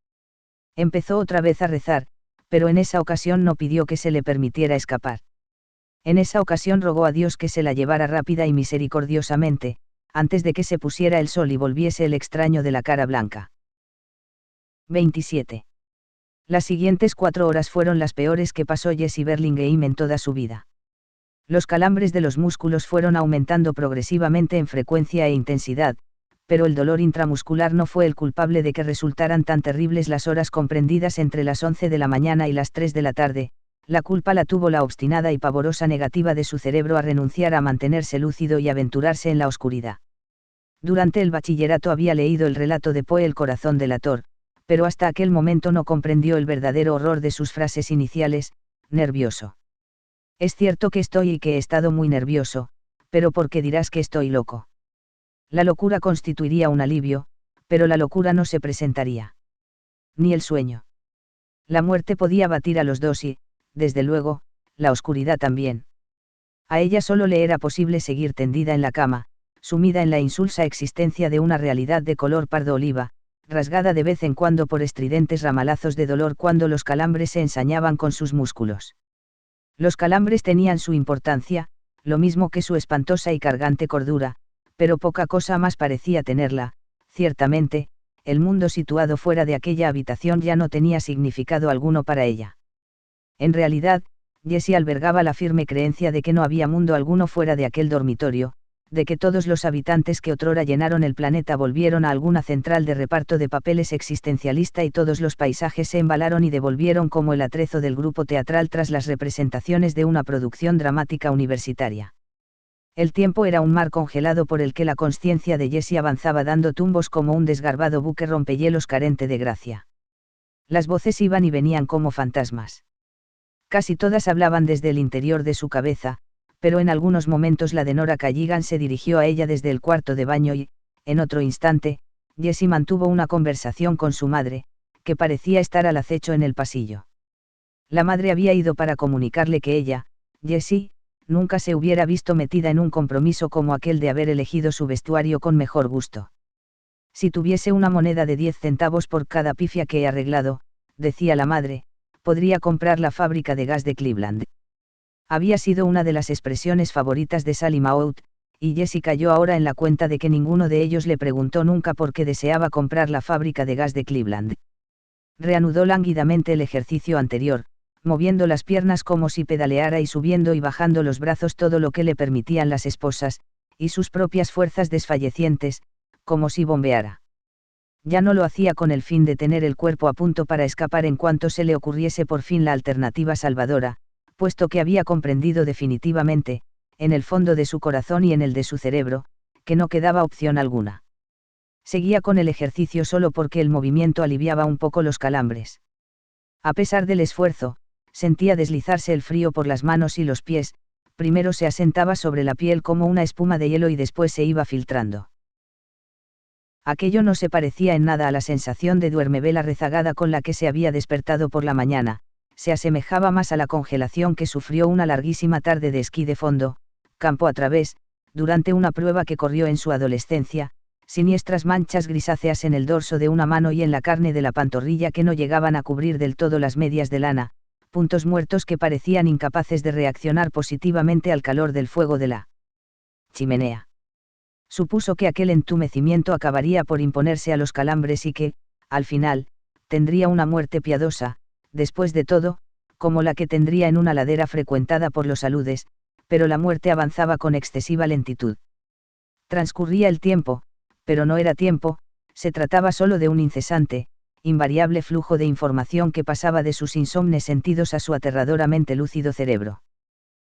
Empezó otra vez a rezar, pero en esa ocasión no pidió que se le permitiera escapar. En esa ocasión rogó a Dios que se la llevara rápida y misericordiosamente, antes de que se pusiera el sol y volviese el extraño de la cara blanca. 27. Las siguientes 4 horas fueron las peores que pasó Jessie Burlingame en toda su vida. Los calambres de los músculos fueron aumentando progresivamente en frecuencia e intensidad, pero el dolor intramuscular no fue el culpable de que resultaran tan terribles las horas comprendidas entre las 11 de la mañana y las 3 de la tarde. La culpa la tuvo la obstinada y pavorosa negativa de su cerebro a renunciar a mantenerse lúcido y aventurarse en la oscuridad. Durante el bachillerato había leído el relato de Poe El corazón delator, pero hasta aquel momento no comprendió el verdadero horror de sus frases iniciales: nervioso. Es cierto que estoy y que he estado muy nervioso, pero ¿por qué dirás que estoy loco? La locura constituiría un alivio, pero la locura no se presentaría. Ni el sueño. La muerte podía batir a los dos y, desde luego, la oscuridad también. A ella solo le era posible seguir tendida en la cama, sumida en la insulsa existencia de una realidad de color pardo oliva, rasgada de vez en cuando por estridentes ramalazos de dolor cuando los calambres se ensañaban con sus músculos. Los calambres tenían su importancia, lo mismo que su espantosa y cargante cordura, pero poca cosa más parecía tenerla. Ciertamente, el mundo situado fuera de aquella habitación ya no tenía significado alguno para ella. En realidad, Jessie albergaba la firme creencia de que no había mundo alguno fuera de aquel dormitorio, de que todos los habitantes que otrora llenaron el planeta volvieron a alguna central de reparto de papeles existencialista y todos los paisajes se embalaron y devolvieron como el atrezo del grupo teatral tras las representaciones de una producción dramática universitaria. El tiempo era un mar congelado por el que la consciencia de Jessie avanzaba dando tumbos como un desgarbado buque rompehielos carente de gracia. Las voces iban y venían como fantasmas. Casi todas hablaban desde el interior de su cabeza, pero en algunos momentos la de Nora Calligan se dirigió a ella desde el cuarto de baño y, en otro instante, Jessie mantuvo una conversación con su madre, que parecía estar al acecho en el pasillo. La madre había ido para comunicarle que ella, Jessie, nunca se hubiera visto metida en un compromiso como aquel de haber elegido su vestuario con mejor gusto. Si tuviese una moneda de 10 centavos por cada pifia que he arreglado, decía la madre, podría comprar la fábrica de gas de Cleveland. Había sido una de las expresiones favoritas de Sally Maud, y Jessie cayó ahora en la cuenta de que ninguno de ellos le preguntó nunca por qué deseaba comprar la fábrica de gas de Cleveland. Reanudó lánguidamente el ejercicio anterior, moviendo las piernas como si pedaleara y subiendo y bajando los brazos todo lo que le permitían las esposas, y sus propias fuerzas desfallecientes, como si bombeara. Ya no lo hacía con el fin de tener el cuerpo a punto para escapar en cuanto se le ocurriese por fin la alternativa salvadora, puesto que había comprendido definitivamente, en el fondo de su corazón y en el de su cerebro, que no quedaba opción alguna. Seguía con el ejercicio solo porque el movimiento aliviaba un poco los calambres. A pesar del esfuerzo, sentía deslizarse el frío por las manos y los pies, primero se asentaba sobre la piel como una espuma de hielo y después se iba filtrando. Aquello no se parecía en nada a la sensación de duermevela rezagada con la que se había despertado por la mañana, se asemejaba más a la congelación que sufrió una larguísima tarde de esquí de fondo, campo a través, durante una prueba que corrió en su adolescencia, siniestras manchas grisáceas en el dorso de una mano y en la carne de la pantorrilla que no llegaban a cubrir del todo las medias de lana, puntos muertos que parecían incapaces de reaccionar positivamente al calor del fuego de la chimenea. Supuso que aquel entumecimiento acabaría por imponerse a los calambres y que, al final, tendría una muerte piadosa, después de todo, como la que tendría en una ladera frecuentada por los aludes, pero la muerte avanzaba con excesiva lentitud. Transcurría el tiempo, pero no era tiempo, se trataba solo de un incesante, invariable flujo de información que pasaba de sus insomnes sentidos a su aterradoramente lúcido cerebro.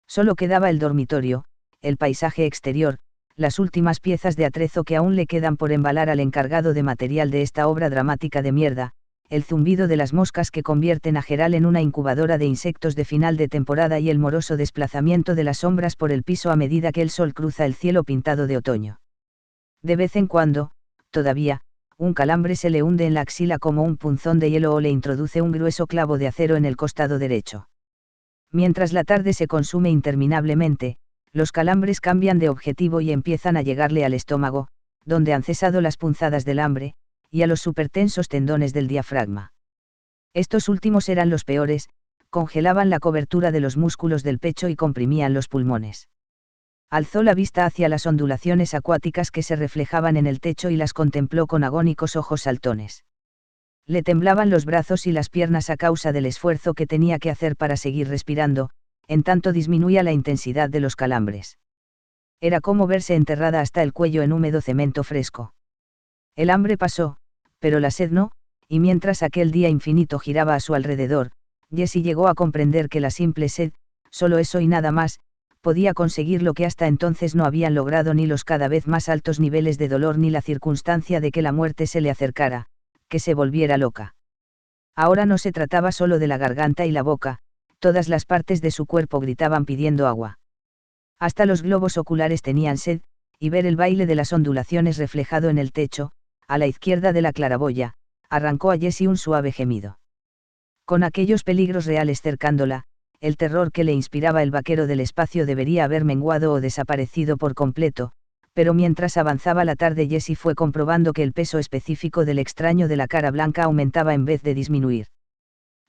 Solo quedaba el dormitorio, el paisaje exterior, las últimas piezas de atrezo que aún le quedan por embalar al encargado de material de esta obra dramática de mierda, el zumbido de las moscas que convierten a Geral en una incubadora de insectos de final de temporada y el moroso desplazamiento de las sombras por el piso a medida que el sol cruza el cielo pintado de otoño. De vez en cuando, todavía, un calambre se le hunde en la axila como un punzón de hielo o le introduce un grueso clavo de acero en el costado derecho. Mientras la tarde se consume interminablemente, los calambres cambian de objetivo y empiezan a llegarle al estómago, donde han cesado las punzadas del hambre, y a los supertensos tendones del diafragma. Estos últimos eran los peores, congelaban la cobertura de los músculos del pecho y comprimían los pulmones. Alzó la vista hacia las ondulaciones acuáticas que se reflejaban en el techo y las contempló con agónicos ojos saltones. Le temblaban los brazos y las piernas a causa del esfuerzo que tenía que hacer para seguir respirando, en tanto disminuía la intensidad de los calambres. Era como verse enterrada hasta el cuello en húmedo cemento fresco. El hambre pasó, pero la sed no, y mientras aquel día infinito giraba a su alrededor, Jessie llegó a comprender que la simple sed, solo eso y nada más, podía conseguir lo que hasta entonces no habían logrado ni los cada vez más altos niveles de dolor ni la circunstancia de que la muerte se le acercara, que se volviera loca. Ahora no se trataba solo de la garganta y la boca, todas las partes de su cuerpo gritaban pidiendo agua. Hasta los globos oculares tenían sed, y ver el baile de las ondulaciones reflejado en el techo, a la izquierda de la claraboya, arrancó a Jessie un suave gemido. Con aquellos peligros reales cercándola, el terror que le inspiraba el vaquero del espacio debería haber menguado o desaparecido por completo, pero mientras avanzaba la tarde Jessie fue comprobando que el peso específico del extraño de la cara blanca aumentaba en vez de disminuir.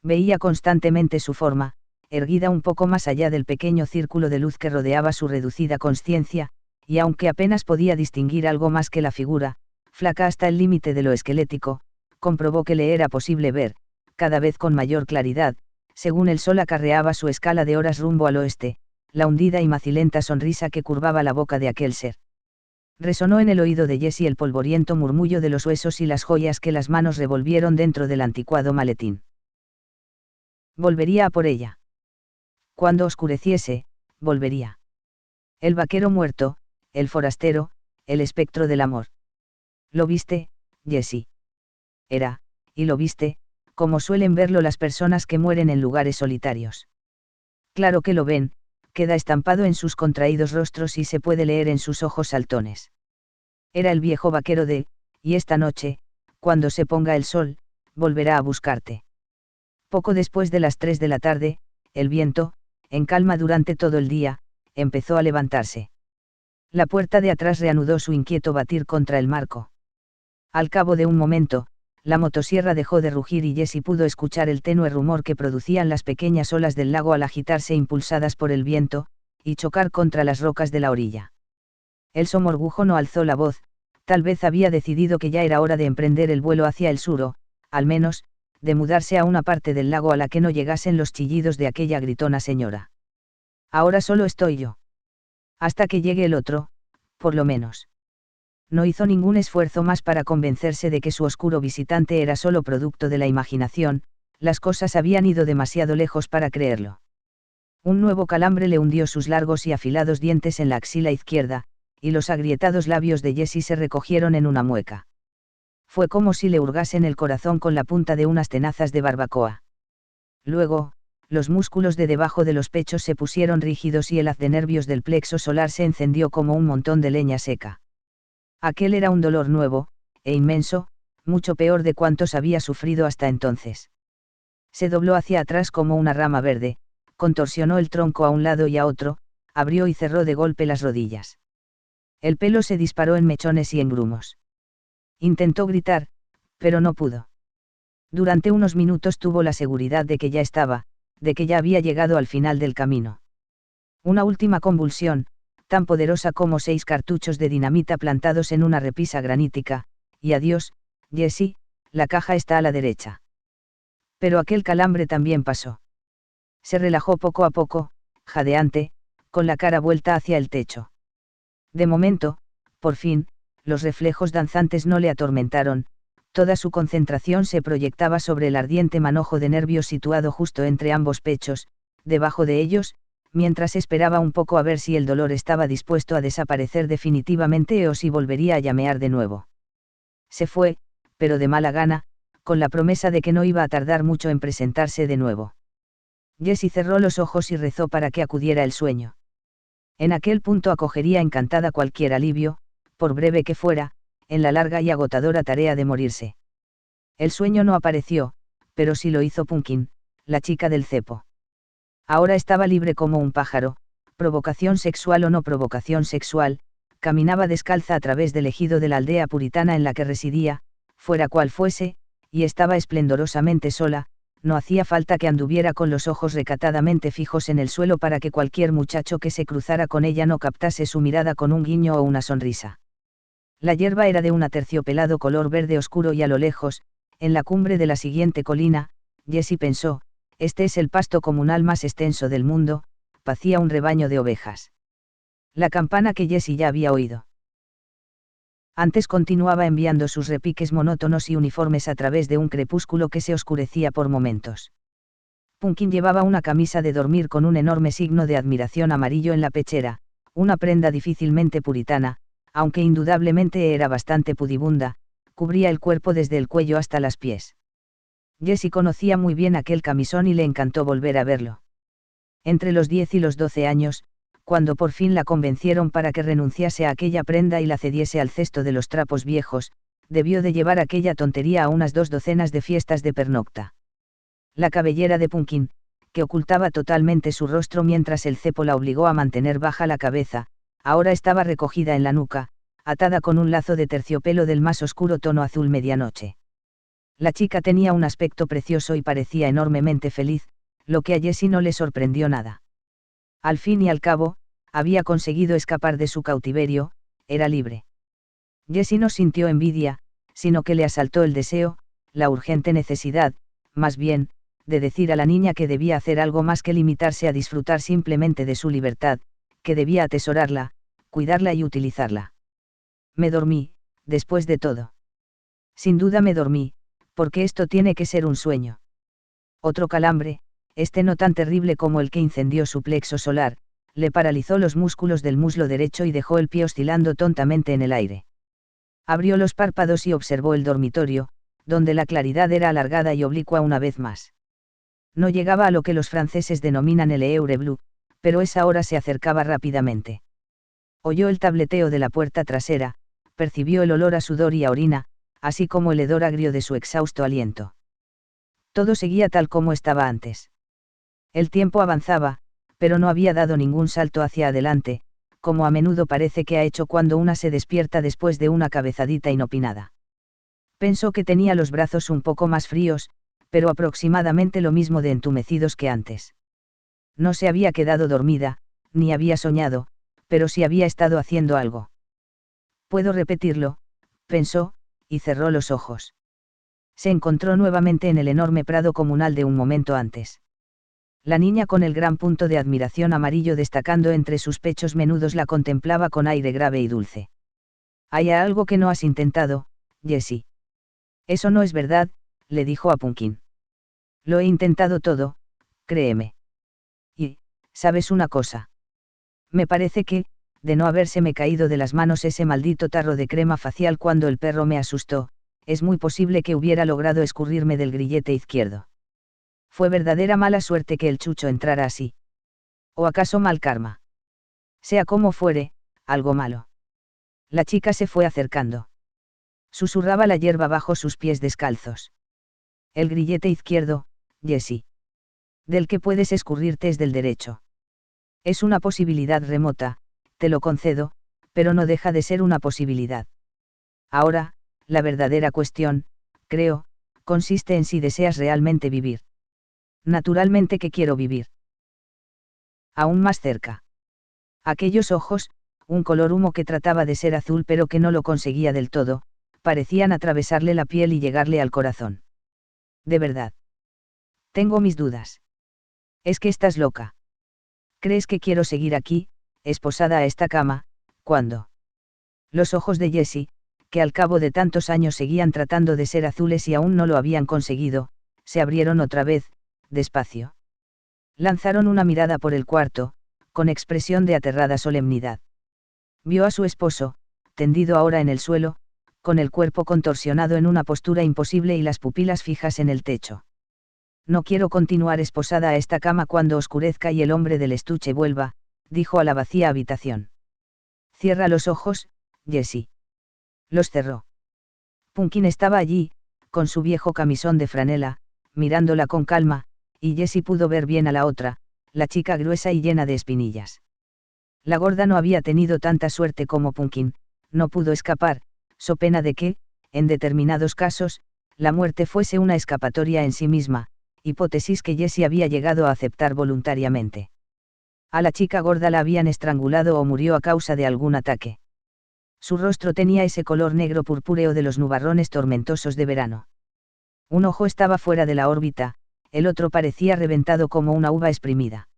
Veía constantemente su forma, erguida un poco más allá del pequeño círculo de luz que rodeaba su reducida consciencia, y aunque apenas podía distinguir algo más que la figura, flaca hasta el límite de lo esquelético, comprobó que le era posible ver, cada vez con mayor claridad, según el sol acarreaba su escala de horas rumbo al oeste, la hundida y macilenta sonrisa que curvaba la boca de aquel ser. Resonó en el oído de Jessie el polvoriento murmullo de los huesos y las joyas que las manos revolvieron dentro del anticuado maletín. Volvería a por ella. Cuando oscureciese, volvería. El vaquero muerto, el forastero, el espectro del amor. ¿Lo viste, Jessie? Era, y lo viste, como suelen verlo las personas que mueren en lugares solitarios. Claro que lo ven, queda estampado en sus contraídos rostros y se puede leer en sus ojos saltones. Era el viejo vaquero y esta noche, cuando se ponga el sol, volverá a buscarte. Poco después de las 3 de la tarde, el viento, en calma durante todo el día, empezó a levantarse. La puerta de atrás reanudó su inquieto batir contra el marco. Al cabo de un momento, la motosierra dejó de rugir y Jessie pudo escuchar el tenue rumor que producían las pequeñas olas del lago al agitarse impulsadas por el viento, y chocar contra las rocas de la orilla. El somorgujo no alzó la voz, tal vez había decidido que ya era hora de emprender el vuelo hacia el sur o, al menos, de mudarse a una parte del lago a la que no llegasen los chillidos de aquella gritona señora. Ahora solo estoy yo. Hasta que llegue el otro, por lo menos. No hizo ningún esfuerzo más para convencerse de que su oscuro visitante era solo producto de la imaginación, las cosas habían ido demasiado lejos para creerlo. Un nuevo calambre le hundió sus largos y afilados dientes en la axila izquierda, y los agrietados labios de Jessie se recogieron en una mueca. Fue como si le hurgasen el corazón con la punta de unas tenazas de barbacoa. Luego, los músculos de debajo de los pechos se pusieron rígidos y el haz de nervios del plexo solar se encendió como un montón de leña seca. Aquel era un dolor nuevo, e inmenso, mucho peor de cuantos había sufrido hasta entonces. Se dobló hacia atrás como una rama verde, contorsionó el tronco a un lado y a otro, abrió y cerró de golpe las rodillas. El pelo se disparó en mechones y en grumos. Intentó gritar, pero no pudo. Durante unos minutos tuvo la seguridad de que ya había llegado al final del camino. Una última convulsión, tan poderosa como 6 cartuchos de dinamita plantados en una repisa granítica, y adiós, Jessie, la caja está a la derecha. Pero aquel calambre también pasó. Se relajó poco a poco, jadeante, con la cara vuelta hacia el techo. De momento, por fin, los reflejos danzantes no le atormentaron, toda su concentración se proyectaba sobre el ardiente manojo de nervios situado justo entre ambos pechos, debajo de ellos, mientras esperaba un poco a ver si el dolor estaba dispuesto a desaparecer definitivamente o si volvería a llamear de nuevo. Se fue, pero de mala gana, con la promesa de que no iba a tardar mucho en presentarse de nuevo. Jessie cerró los ojos y rezó para que acudiera el sueño. En aquel punto acogería encantada cualquier alivio, por breve que fuera, en la larga y agotadora tarea de morirse. El sueño no apareció, pero sí lo hizo Pumpkin, la chica del cepo. Ahora estaba libre como un pájaro, provocación sexual o no provocación sexual, caminaba descalza a través del ejido de la aldea puritana en la que residía, fuera cual fuese, y estaba esplendorosamente sola, no hacía falta que anduviera con los ojos recatadamente fijos en el suelo para que cualquier muchacho que se cruzara con ella no captase su mirada con un guiño o una sonrisa. La hierba era de un aterciopelado color verde oscuro y a lo lejos, en la cumbre de la siguiente colina, Jessie pensó, este es el pasto comunal más extenso del mundo, pacía un rebaño de ovejas. La campana que Jessie ya había oído. Antes continuaba enviando sus repiques monótonos y uniformes a través de un crepúsculo que se oscurecía por momentos. Pumpkin llevaba una camisa de dormir con un enorme signo de admiración amarillo en la pechera, una prenda difícilmente puritana, aunque indudablemente era bastante pudibunda, cubría el cuerpo desde el cuello hasta los pies. Jessie conocía muy bien aquel camisón y le encantó volver a verlo. Entre los 10 y los 12 años, cuando por fin la convencieron para que renunciase a aquella prenda y la cediese al cesto de los trapos viejos, debió de llevar aquella tontería a unas 2 docenas de fiestas de pernocta. La cabellera de Pumpkin, que ocultaba totalmente su rostro mientras el cepo la obligó a mantener baja la cabeza, ahora estaba recogida en la nuca, atada con un lazo de terciopelo del más oscuro tono azul medianoche. La chica tenía un aspecto precioso y parecía enormemente feliz, lo que a Jessie no le sorprendió nada. Al fin y al cabo, había conseguido escapar de su cautiverio, era libre. Jessie no sintió envidia, sino que le asaltó el deseo, la urgente necesidad, más bien, de decir a la niña que debía hacer algo más que limitarse a disfrutar simplemente de su libertad, que debía atesorarla, cuidarla y utilizarla. Me dormí, después de todo. Sin duda me dormí, porque esto tiene que ser un sueño. Otro calambre, este no tan terrible como el que incendió su plexo solar, le paralizó los músculos del muslo derecho y dejó el pie oscilando tontamente en el aire. Abrió los párpados y observó el dormitorio, donde la claridad era alargada y oblicua una vez más. No llegaba a lo que los franceses denominan el heure bleu, pero esa hora se acercaba rápidamente. Oyó el tableteo de la puerta trasera, percibió el olor a sudor y a orina, así como el hedor agrio de su exhausto aliento. Todo seguía tal como estaba antes. El tiempo avanzaba, pero no había dado ningún salto hacia adelante, como a menudo parece que ha hecho cuando una se despierta después de una cabezadita inopinada. Pensó que tenía los brazos un poco más fríos, pero aproximadamente lo mismo de entumecidos que antes. No se había quedado dormida, ni había soñado, pero sí había estado haciendo algo. Puedo repetirlo, pensó, y cerró los ojos. Se encontró nuevamente en el enorme prado comunal de un momento antes. La niña con el gran punto de admiración amarillo destacando entre sus pechos menudos la contemplaba con aire grave y dulce. Hay algo que no has intentado, Jessie. Eso no es verdad, le dijo a Pumpkin. Lo he intentado todo, créeme. Y, ¿sabes una cosa? Me parece que, de no habérseme caído de las manos ese maldito tarro de crema facial cuando el perro me asustó, es muy posible que hubiera logrado escurrirme del grillete izquierdo. Fue verdadera mala suerte que el chucho entrara así. ¿O acaso mal karma? Sea como fuere, algo malo. La chica se fue acercando. Susurraba la hierba bajo sus pies descalzos. El grillete izquierdo, Jessie. Del que puedes escurrirte es del derecho. Es una posibilidad remota, te lo concedo, pero no deja de ser una posibilidad. Ahora, la verdadera cuestión, creo, consiste en si deseas realmente vivir. Naturalmente que quiero vivir. Aún más cerca. Aquellos ojos, un color humo que trataba de ser azul pero que no lo conseguía del todo, parecían atravesarle la piel y llegarle al corazón. De verdad. Tengo mis dudas. Es que estás loca. ¿Crees que quiero seguir aquí, esposada a esta cama, cuando? Los ojos de Jessie, que al cabo de tantos años seguían tratando de ser azules y aún no lo habían conseguido, se abrieron otra vez, despacio. Lanzaron una mirada por el cuarto, con expresión de aterrada solemnidad. Vio a su esposo, tendido ahora en el suelo, con el cuerpo contorsionado en una postura imposible y las pupilas fijas en el techo. No quiero continuar esposada a esta cama cuando oscurezca y el hombre del estuche vuelva, dijo a la vacía habitación. Cierra los ojos, Jessie. Los cerró. Pumpkin estaba allí, con su viejo camisón de franela, mirándola con calma, y Jessie pudo ver bien a la otra, la chica gruesa y llena de espinillas. La gorda no había tenido tanta suerte como Pumpkin, no pudo escapar, so pena de que, en determinados casos, la muerte fuese una escapatoria en sí misma, hipótesis que Jessie había llegado a aceptar voluntariamente. A la chica gorda la habían estrangulado o murió a causa de algún ataque. Su rostro tenía ese color negro purpúreo de los nubarrones tormentosos de verano. Un ojo estaba fuera de la órbita, el otro parecía reventado como una uva exprimida.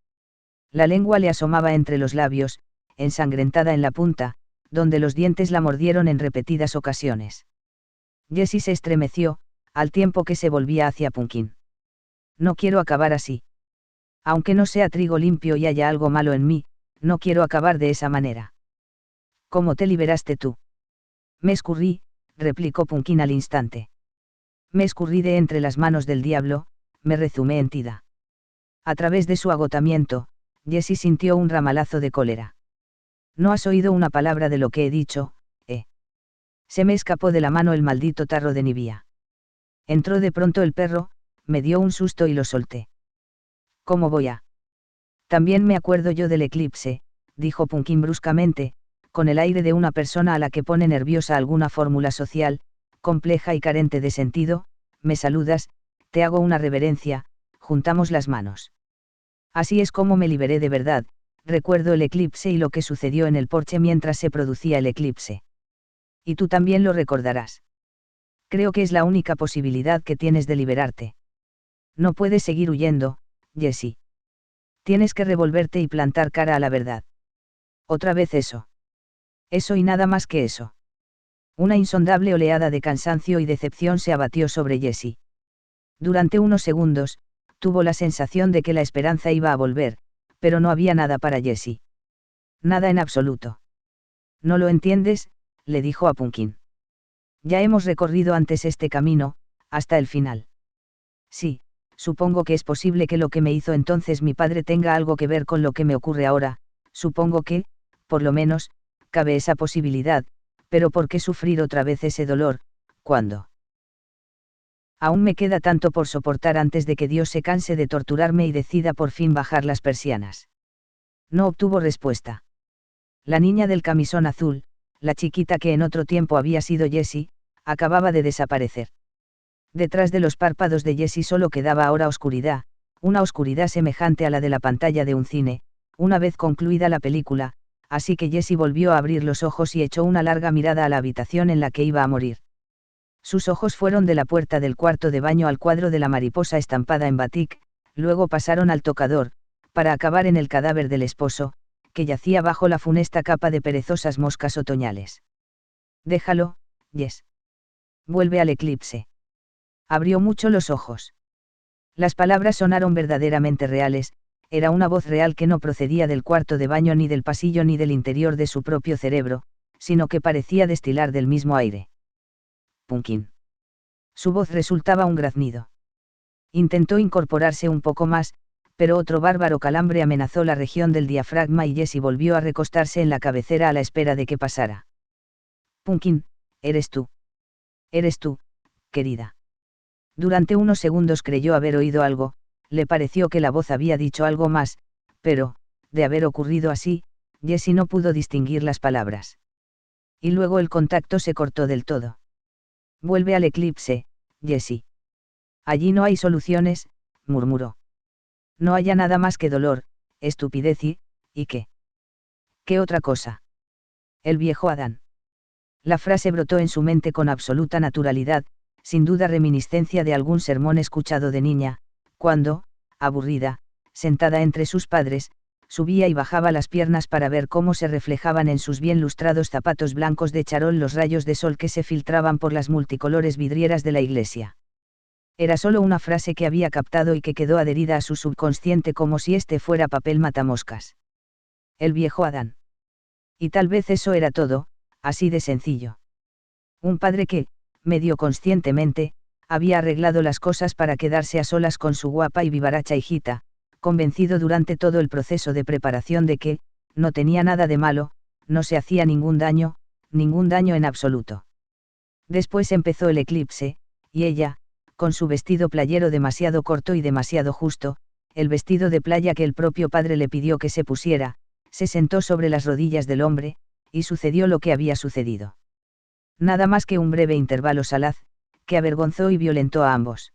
La lengua le asomaba entre los labios, ensangrentada en la punta, donde los dientes la mordieron en repetidas ocasiones. Jessie se estremeció, al tiempo que se volvía hacia Pumpkin. No quiero acabar así. Aunque no sea trigo limpio y haya algo malo en mí, no quiero acabar de esa manera. ¿Cómo te liberaste tú? Me escurrí, replicó Pumpkin al instante. Me escurrí de entre las manos del diablo, me rezumé en tida. A través de su agotamiento, Jessie sintió un ramalazo de cólera. No has oído una palabra de lo que he dicho, ¿eh? Se me escapó de la mano el maldito tarro de Nivea. Entró de pronto el perro, me dio un susto y lo solté. ¿Cómo voy a? También me acuerdo yo del eclipse, dijo Pumpkin bruscamente, con el aire de una persona a la que pone nerviosa alguna fórmula social, compleja y carente de sentido. Me saludas, te hago una reverencia, juntamos las manos. Así es como me liberé de verdad, recuerdo el eclipse y lo que sucedió en el porche mientras se producía el eclipse. Y tú también lo recordarás. Creo que es la única posibilidad que tienes de liberarte. No puedes seguir huyendo, Jessie. Tienes que revolverte y plantar cara a la verdad. Otra vez eso. Eso y nada más que eso. Una insondable oleada de cansancio y decepción se abatió sobre Jessie. Durante unos segundos, tuvo la sensación de que la esperanza iba a volver, pero no había nada para Jessie. Nada en absoluto. ¿No lo entiendes?, le dijo a Pumpkin. Ya hemos recorrido antes este camino, hasta el final. Sí, supongo que es posible que lo que me hizo entonces mi padre tenga algo que ver con lo que me ocurre ahora, supongo que, por lo menos, cabe esa posibilidad, pero ¿por qué sufrir otra vez ese dolor, cuando? Aún me queda tanto por soportar antes de que Dios se canse de torturarme y decida por fin bajar las persianas. No obtuvo respuesta. La niña del camisón azul, la chiquita que en otro tiempo había sido Jessie, acababa de desaparecer. Detrás de los párpados de Jessie solo quedaba ahora oscuridad, una oscuridad semejante a la de la pantalla de un cine, una vez concluida la película, así que Jessie volvió a abrir los ojos y echó una larga mirada a la habitación en la que iba a morir. Sus ojos fueron de la puerta del cuarto de baño al cuadro de la mariposa estampada en batik, luego pasaron al tocador, para acabar en el cadáver del esposo, que yacía bajo la funesta capa de perezosas moscas otoñales. Déjalo, Jess. Vuelve al eclipse. Abrió mucho los ojos. Las palabras sonaron verdaderamente reales, era una voz real que no procedía del cuarto de baño ni del pasillo ni del interior de su propio cerebro, sino que parecía destilar del mismo aire. Pumpkin. Su voz resultaba un graznido. Intentó incorporarse un poco más, pero otro bárbaro calambre amenazó la región del diafragma y Jessie volvió a recostarse en la cabecera a la espera de que pasara. Pumpkin, eres tú. Eres tú, querida. Durante unos segundos creyó haber oído algo, le pareció que la voz había dicho algo más, pero, de haber ocurrido así, Jessie no pudo distinguir las palabras. Y luego el contacto se cortó del todo. Vuelve al eclipse, Jessie. Allí no hay soluciones, murmuró. No haya nada más que dolor, estupidez ¿y qué? ¿Qué otra cosa? El viejo Adán. La frase brotó en su mente con absoluta naturalidad, sin duda reminiscencia de algún sermón escuchado de niña, cuando, aburrida, sentada entre sus padres, subía y bajaba las piernas para ver cómo se reflejaban en sus bien lustrados zapatos blancos de charol los rayos de sol que se filtraban por las multicolores vidrieras de la iglesia. Era solo una frase que había captado y que quedó adherida a su subconsciente como si este fuera papel matamoscas. El viejo Adán. Y tal vez eso era todo, así de sencillo. Un padre que, medio conscientemente, había arreglado las cosas para quedarse a solas con su guapa y vivaracha hijita, convencido durante todo el proceso de preparación de que, no tenía nada de malo, no se hacía ningún daño en absoluto. Después empezó el eclipse, y ella, con su vestido playero demasiado corto y demasiado justo, el vestido de playa que el propio padre le pidió que se pusiera, se sentó sobre las rodillas del hombre, y sucedió lo que había sucedido. Nada más que un breve intervalo salaz, que avergonzó y violentó a ambos.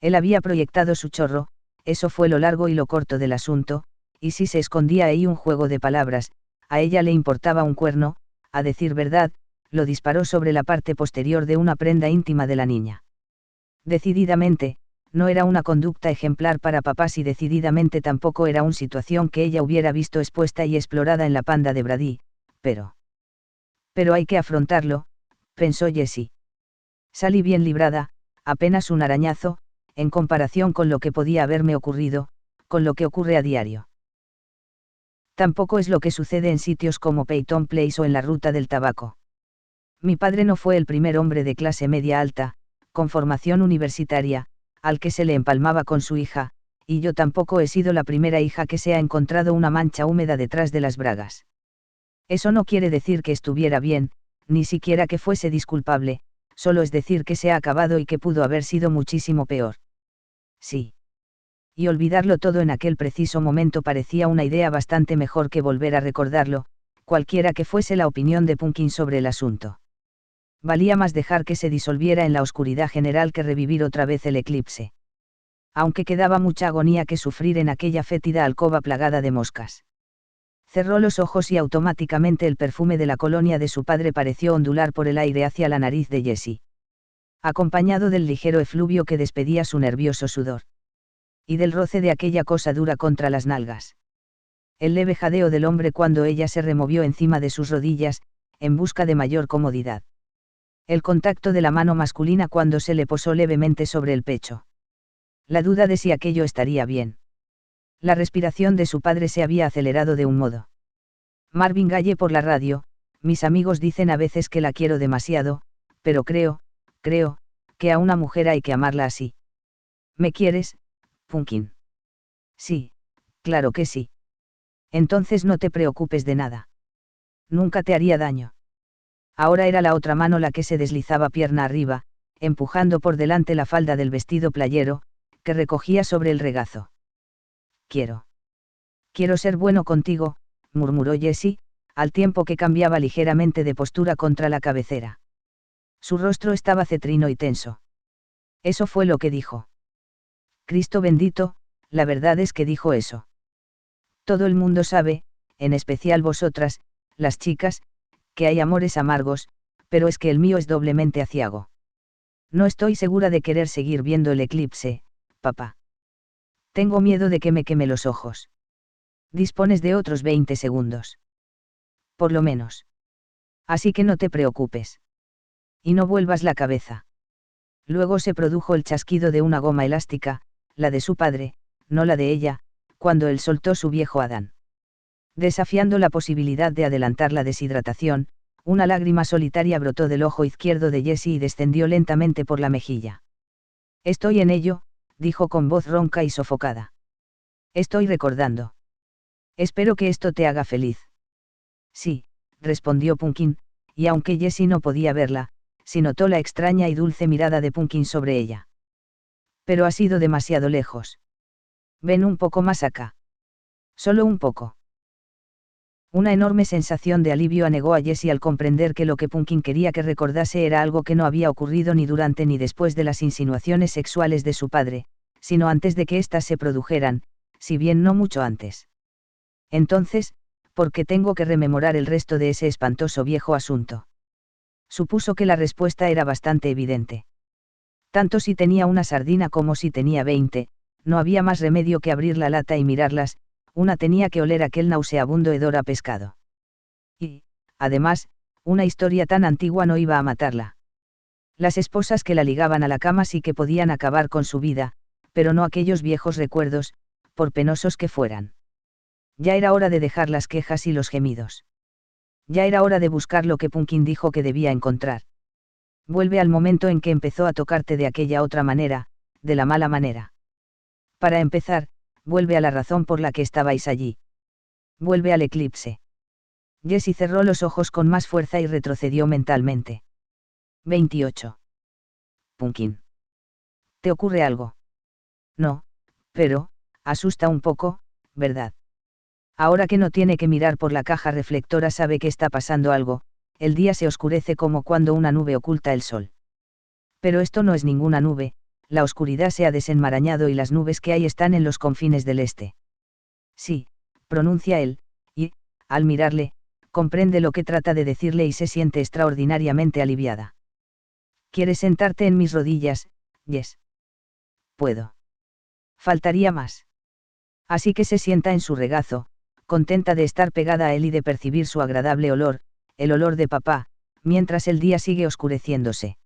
Él había proyectado su chorro, eso fue lo largo y lo corto del asunto, y si se escondía ahí un juego de palabras, a ella le importaba un cuerno, a decir verdad, lo disparó sobre la parte posterior de una prenda íntima de la niña. Decididamente, no era una conducta ejemplar para papás y decididamente tampoco era una situación que ella hubiera visto expuesta y explorada en la panda de Brady, pero hay que afrontarlo, pensó Jessie. Salí bien librada, apenas un arañazo, en comparación con lo que podía haberme ocurrido, con lo que ocurre a diario. Tampoco es lo que sucede en sitios como Peyton Place o en la Ruta del Tabaco. Mi padre no fue el primer hombre de clase media alta, con formación universitaria, al que se le empalmaba con su hija, y yo tampoco he sido la primera hija que se ha encontrado una mancha húmeda detrás de las bragas. Eso no quiere decir que estuviera bien, ni siquiera que fuese disculpable, solo es decir que se ha acabado y que pudo haber sido muchísimo peor. Sí. Y olvidarlo todo en aquel preciso momento parecía una idea bastante mejor que volver a recordarlo, cualquiera que fuese la opinión de Pumpkin sobre el asunto. Valía más dejar que se disolviera en la oscuridad general que revivir otra vez el eclipse. Aunque quedaba mucha agonía que sufrir en aquella fétida alcoba plagada de moscas. Cerró los ojos y automáticamente el perfume de la colonia de su padre pareció ondular por el aire hacia la nariz de Jessie. Acompañado del ligero efluvio que despedía su nervioso sudor. Y del roce de aquella cosa dura contra las nalgas. El leve jadeo del hombre cuando ella se removió encima de sus rodillas, en busca de mayor comodidad. El contacto de la mano masculina cuando se le posó levemente sobre el pecho. La duda de si aquello estaría bien. La respiración de su padre se había acelerado de un modo. Marvin Gaye por la radio: mis amigos dicen a veces que la quiero demasiado, pero creo, que a una mujer hay que amarla así. ¿Me quieres, Punkin? Sí, claro que sí. Entonces no te preocupes de nada. Nunca te haría daño. Ahora era la otra mano la que se deslizaba pierna arriba, empujando por delante la falda del vestido playero, que recogía sobre el regazo. Quiero ser bueno contigo, murmuró Jessie, al tiempo que cambiaba ligeramente de postura contra la cabecera. Su rostro estaba cetrino y tenso. Eso fue lo que dijo. Cristo bendito, la verdad es que dijo eso. Todo el mundo sabe, en especial vosotras, las chicas, que hay amores amargos, pero es que el mío es doblemente aciago. No estoy segura de querer seguir viendo el eclipse, papá. Tengo miedo de que me queme los ojos. Dispones de otros 20 segundos. Por lo menos. Así que no te preocupes. Y no vuelvas la cabeza. Luego se produjo el chasquido de una goma elástica, la de su padre, no la de ella, cuando él soltó su viejo Adán. Desafiando la posibilidad de adelantar la deshidratación, una lágrima solitaria brotó del ojo izquierdo de Jessie y descendió lentamente por la mejilla. Estoy en ello, dijo con voz ronca y sofocada. Estoy recordando. Espero que esto te haga feliz. Sí, respondió Punkin, y aunque Jessie no podía verla, sí notó la extraña y dulce mirada de Punkin sobre ella. Pero ha sido demasiado lejos. Ven un poco más acá. Solo un poco. Una enorme sensación de alivio anegó a Jessie al comprender que lo que Punkin quería que recordase era algo que no había ocurrido ni durante ni después de las insinuaciones sexuales de su padre, sino antes de que éstas se produjeran, si bien no mucho antes. Entonces, ¿por qué tengo que rememorar el resto de ese espantoso viejo asunto? Supuso que la respuesta era bastante evidente. Tanto si tenía una sardina como si tenía 20, no había más remedio que abrir la lata y mirarlas, una tenía que oler aquel nauseabundo hedor a pescado. Y, además, una historia tan antigua no iba a matarla. Las esposas que la ligaban a la cama sí que podían acabar con su vida, pero no aquellos viejos recuerdos, por penosos que fueran. Ya era hora de dejar las quejas y los gemidos. Ya era hora de buscar lo que Punkin dijo que debía encontrar. Vuelve al momento en que empezó a tocarte de aquella otra manera, de la mala manera. Para empezar, vuelve a la razón por la que estabais allí. Vuelve al eclipse. Jessie cerró los ojos con más fuerza y retrocedió mentalmente. 28. Punkin. ¿Te ocurre algo? No, pero, asusta un poco, ¿verdad? Ahora que no tiene que mirar por la caja reflectora sabe que está pasando algo, el día se oscurece como cuando una nube oculta el sol. Pero esto no es ninguna nube, la oscuridad se ha desenmarañado y las nubes que hay están en los confines del este. Sí, pronuncia él, y, al mirarle, comprende lo que trata de decirle y se siente extraordinariamente aliviada. ¿Quieres sentarte en mis rodillas, Jess? Puedo. Faltaría más. Así que se sienta en su regazo, contenta de estar pegada a él y de percibir su agradable olor, el olor de papá, mientras el día sigue oscureciéndose.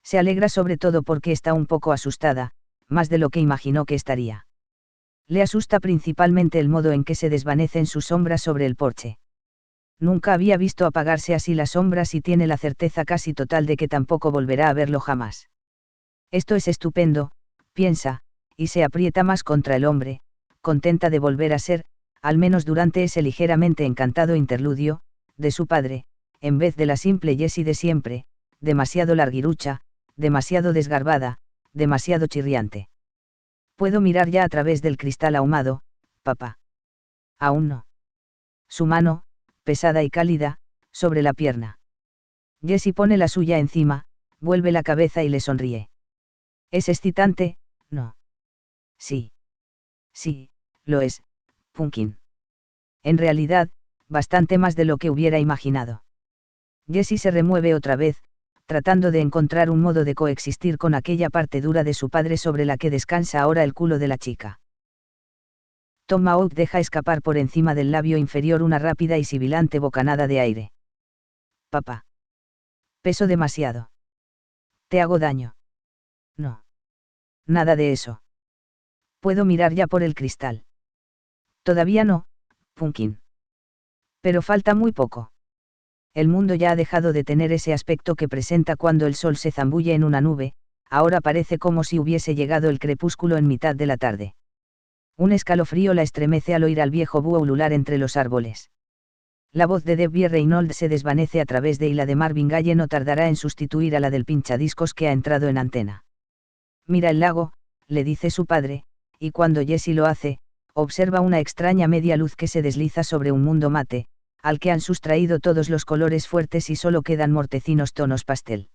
Se alegra sobre todo porque está un poco asustada, más de lo que imaginó que estaría. Le asusta principalmente el modo en que se desvanecen sus sombras sobre el porche. Nunca había visto apagarse así las sombras y tiene la certeza casi total de que tampoco volverá a verlo jamás. Esto es estupendo, piensa, y se aprieta más contra el hombre, contenta de volver a ser, al menos durante ese ligeramente encantado interludio, de su padre, en vez de la simple Jessie de siempre, demasiado larguirucha, demasiado desgarbada, demasiado chirriante. Puedo mirar ya a través del cristal ahumado, papá. Aún no. Su mano, pesada y cálida, sobre la pierna. Jessie pone la suya encima, vuelve la cabeza y le sonríe. ¿Es excitante? No. Sí. Sí, lo es, Punkin. En realidad, bastante más de lo que hubiera imaginado. Jessie se remueve otra vez, tratando de encontrar un modo de coexistir con aquella parte dura de su padre sobre la que descansa ahora el culo de la chica. Tomahawk deja escapar por encima del labio inferior una rápida y sibilante bocanada de aire. Papá. Peso demasiado. ¿Te hago daño? No. Nada de eso. Puedo mirar ya por el cristal. Todavía no, Pumpkin. Pero falta muy poco. El mundo ya ha dejado de tener ese aspecto que presenta cuando el sol se zambulle en una nube, ahora parece como si hubiese llegado el crepúsculo en mitad de la tarde. Un escalofrío la estremece al oír al viejo búho ulular entre los árboles. La voz de Debbie Reynolds se desvanece a través de y la de Marvin Gaye no tardará en sustituir a la del pinchadiscos que ha entrado en antena. Mira el lago, le dice su padre, y cuando Jessie lo hace, observa una extraña media luz que se desliza sobre un mundo mate, al que han sustraído todos los colores fuertes y solo quedan mortecinos tonos pastel.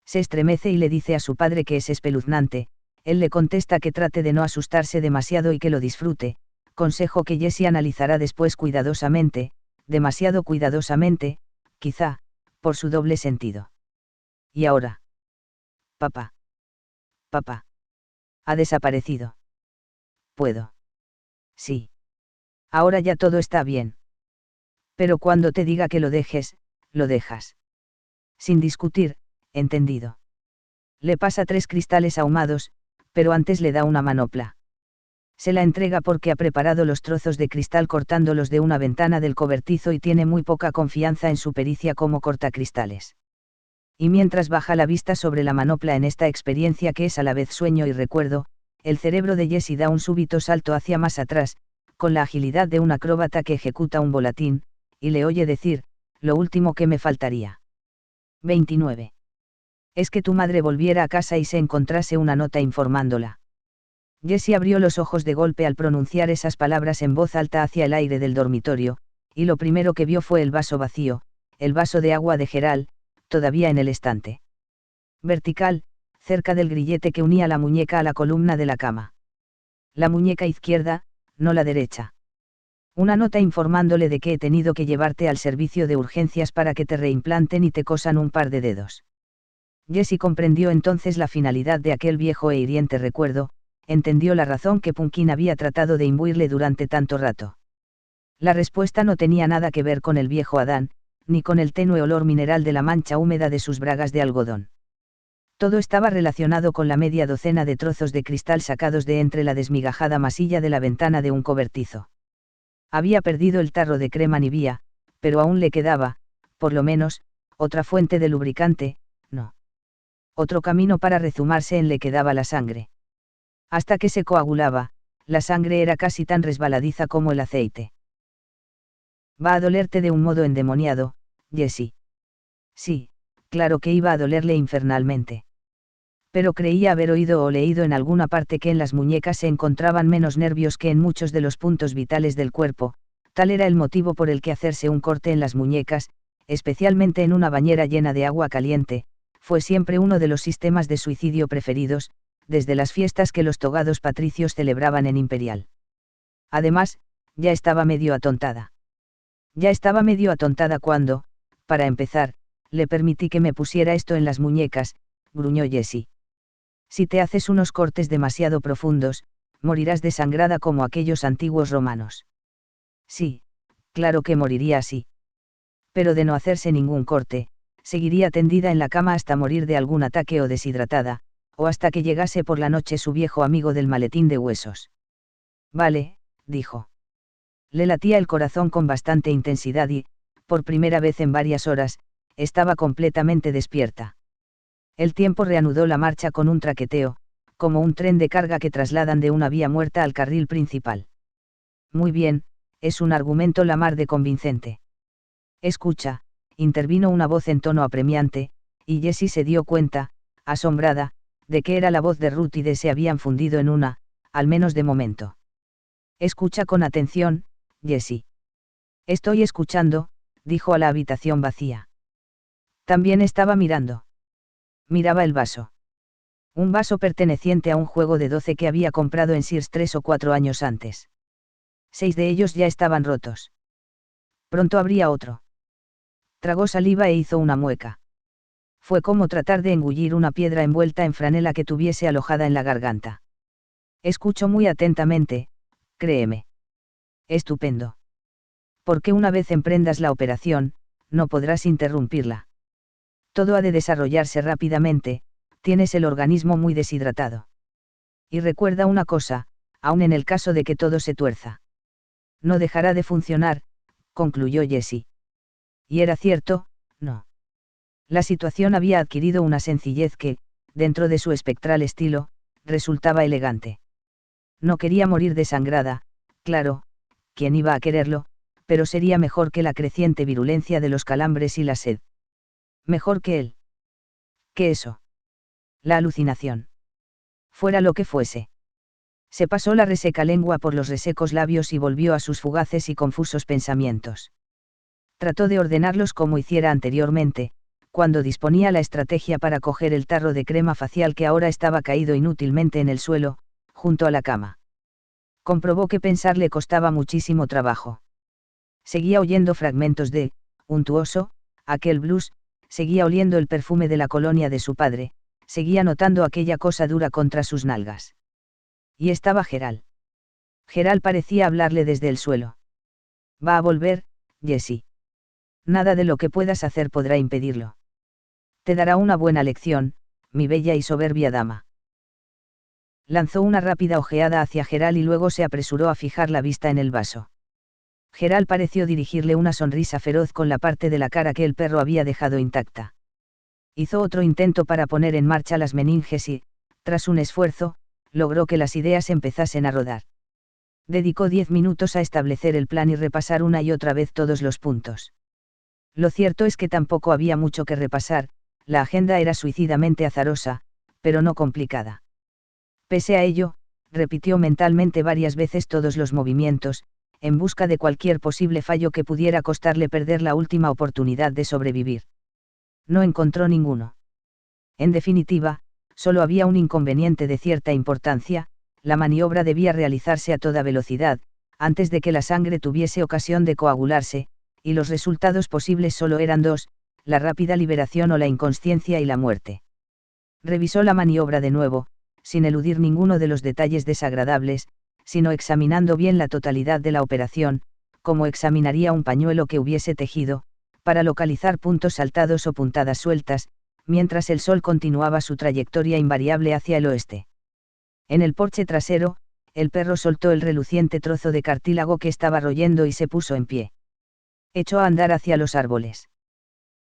Se estremece y le dice a su padre que es espeluznante, él le contesta que trate de no asustarse demasiado y que lo disfrute, consejo que Jessie analizará después cuidadosamente, demasiado cuidadosamente, quizá, por su doble sentido. ¿Y ahora? Papá. Papá. Ha desaparecido. ¿Puedo? Sí. Ahora ya todo está bien. Pero cuando te diga que lo dejes, lo dejas. Sin discutir, entendido. Le pasa 3 cristales ahumados, pero antes le da una manopla. Se la entrega porque ha preparado los trozos de cristal cortándolos de una ventana del cobertizo y tiene muy poca confianza en su pericia como cortacristales. Y mientras baja la vista sobre la manopla en esta experiencia que es a la vez sueño y recuerdo, el cerebro de Jessie da un súbito salto hacia más atrás, con la agilidad de un acróbata que ejecuta un volatín, y le oye decir, lo último que me faltaría. 29. Es que tu madre volviera a casa y se encontrase una nota informándola. Jessie abrió los ojos de golpe al pronunciar esas palabras en voz alta hacia el aire del dormitorio, y lo primero que vio fue el vaso vacío, el vaso de agua de Gerald, todavía en el estante vertical, cerca del grillete que unía la muñeca a la columna de la cama. La muñeca izquierda, no la derecha. Una nota informándole de que he tenido que llevarte al servicio de urgencias para que te reimplanten y te cosan un par de dedos. Jessie comprendió entonces la finalidad de aquel viejo e hiriente recuerdo, entendió la razón que Pumpkin había tratado de imbuirle durante tanto rato. La respuesta no tenía nada que ver con el viejo Adán, ni con el tenue olor mineral de la mancha húmeda de sus bragas de algodón. Todo estaba relacionado con la media docena de trozos de cristal sacados de entre la desmigajada masilla de la ventana de un cobertizo. Había perdido el tarro de crema Nivea, pero aún le quedaba, por lo menos, otra fuente de lubricante, no. Otro camino para rezumarse en le quedaba la sangre. Hasta que se coagulaba, la sangre era casi tan resbaladiza como el aceite. Va a dolerte de un modo endemoniado, Jessie. Sí, claro que iba a dolerle infernalmente. Pero creía haber oído o leído en alguna parte que en las muñecas se encontraban menos nervios que en muchos de los puntos vitales del cuerpo, tal era el motivo por el que hacerse un corte en las muñecas, especialmente en una bañera llena de agua caliente, fue siempre uno de los sistemas de suicidio preferidos, desde las fiestas que los togados patricios celebraban en Imperial. Además, ya estaba medio atontada. Ya estaba medio atontada cuando, para empezar, le permití que me pusiera esto en las muñecas, gruñó Jessie. Si te haces unos cortes demasiado profundos, morirás desangrada como aquellos antiguos romanos. Sí, claro que moriría así. Pero de no hacerse ningún corte, seguiría tendida en la cama hasta morir de algún ataque o deshidratada, o hasta que llegase por la noche su viejo amigo del maletín de huesos. Vale, dijo. Le latía el corazón con bastante intensidad y, por primera vez en varias horas, estaba completamente despierta. El tiempo reanudó la marcha con un traqueteo, como un tren de carga que trasladan de una vía muerta al carril principal. Muy bien, es un argumento la mar de convincente. Escucha, intervino una voz en tono apremiante, y Jessie se dio cuenta, asombrada, de que era la voz de Ruth y de se habían fundido en una, al menos de momento. Escucha con atención, Jessie. Estoy escuchando, dijo a la habitación vacía. También estaba mirando. Miraba el vaso. Un vaso perteneciente a un juego de 12 que había comprado en Sears 3 o 4 años antes. 6 de ellos ya estaban rotos. Pronto habría otro. Tragó saliva e hizo una mueca. Fue como tratar de engullir una piedra envuelta en franela que tuviese alojada en la garganta. Escucho muy atentamente, créeme. Porque una vez emprendas la operación, no podrás interrumpirla. Todo ha de desarrollarse rápidamente, tienes el organismo muy deshidratado. Y recuerda una cosa, aun en el caso de que todo se tuerza. No dejará de funcionar, concluyó Jessie. Y era cierto, no. La situación había adquirido una sencillez que, dentro de su espectral estilo, resultaba elegante. No quería morir desangrada, claro, ¿quién iba a quererlo? Pero sería mejor que la creciente virulencia de los calambres y la sed. Mejor que él. ¿Qué eso? La alucinación. Fuera lo que fuese. Se pasó la reseca lengua por los resecos labios y volvió a sus fugaces y confusos pensamientos. Trató de ordenarlos como hiciera anteriormente, cuando disponía la estrategia para coger el tarro de crema facial que ahora estaba caído inútilmente en el suelo, junto a la cama. Comprobó que pensar le costaba muchísimo trabajo. Seguía oyendo fragmentos de Untuoso, aquel blues, seguía oliendo el perfume de la colonia de su padre, seguía notando aquella cosa dura contra sus nalgas. Y estaba Gerald. Gerald parecía hablarle desde el suelo. Va a volver, Jessie. Nada de lo que puedas hacer podrá impedirlo. Te dará una buena lección, mi bella y soberbia dama. Lanzó una rápida ojeada hacia Gerald y luego se apresuró a fijar la vista en el vaso. Gerald pareció dirigirle una sonrisa feroz con la parte de la cara que el perro había dejado intacta. Hizo otro intento para poner en marcha las meninges y, tras un esfuerzo, logró que las ideas empezasen a rodar. Dedicó 10 minutos a establecer el plan y repasar una y otra vez todos los puntos. Lo cierto es que tampoco había mucho que repasar, la agenda era suicidamente azarosa, pero no complicada. Pese a ello, repitió mentalmente varias veces todos los movimientos, en busca de cualquier posible fallo que pudiera costarle perder la última oportunidad de sobrevivir. No encontró ninguno. En definitiva, solo había un inconveniente de cierta importancia: la maniobra debía realizarse a toda velocidad, antes de que la sangre tuviese ocasión de coagularse, y los resultados posibles solo eran dos: la rápida liberación o la inconsciencia y la muerte. Revisó la maniobra de nuevo, sin eludir ninguno de los detalles desagradables, sino examinando bien la totalidad de la operación, como examinaría un pañuelo que hubiese tejido, para localizar puntos saltados o puntadas sueltas, mientras el sol continuaba su trayectoria invariable hacia el oeste. En el porche trasero, el perro soltó el reluciente trozo de cartílago que estaba royendo y se puso en pie. Echó a andar hacia los árboles.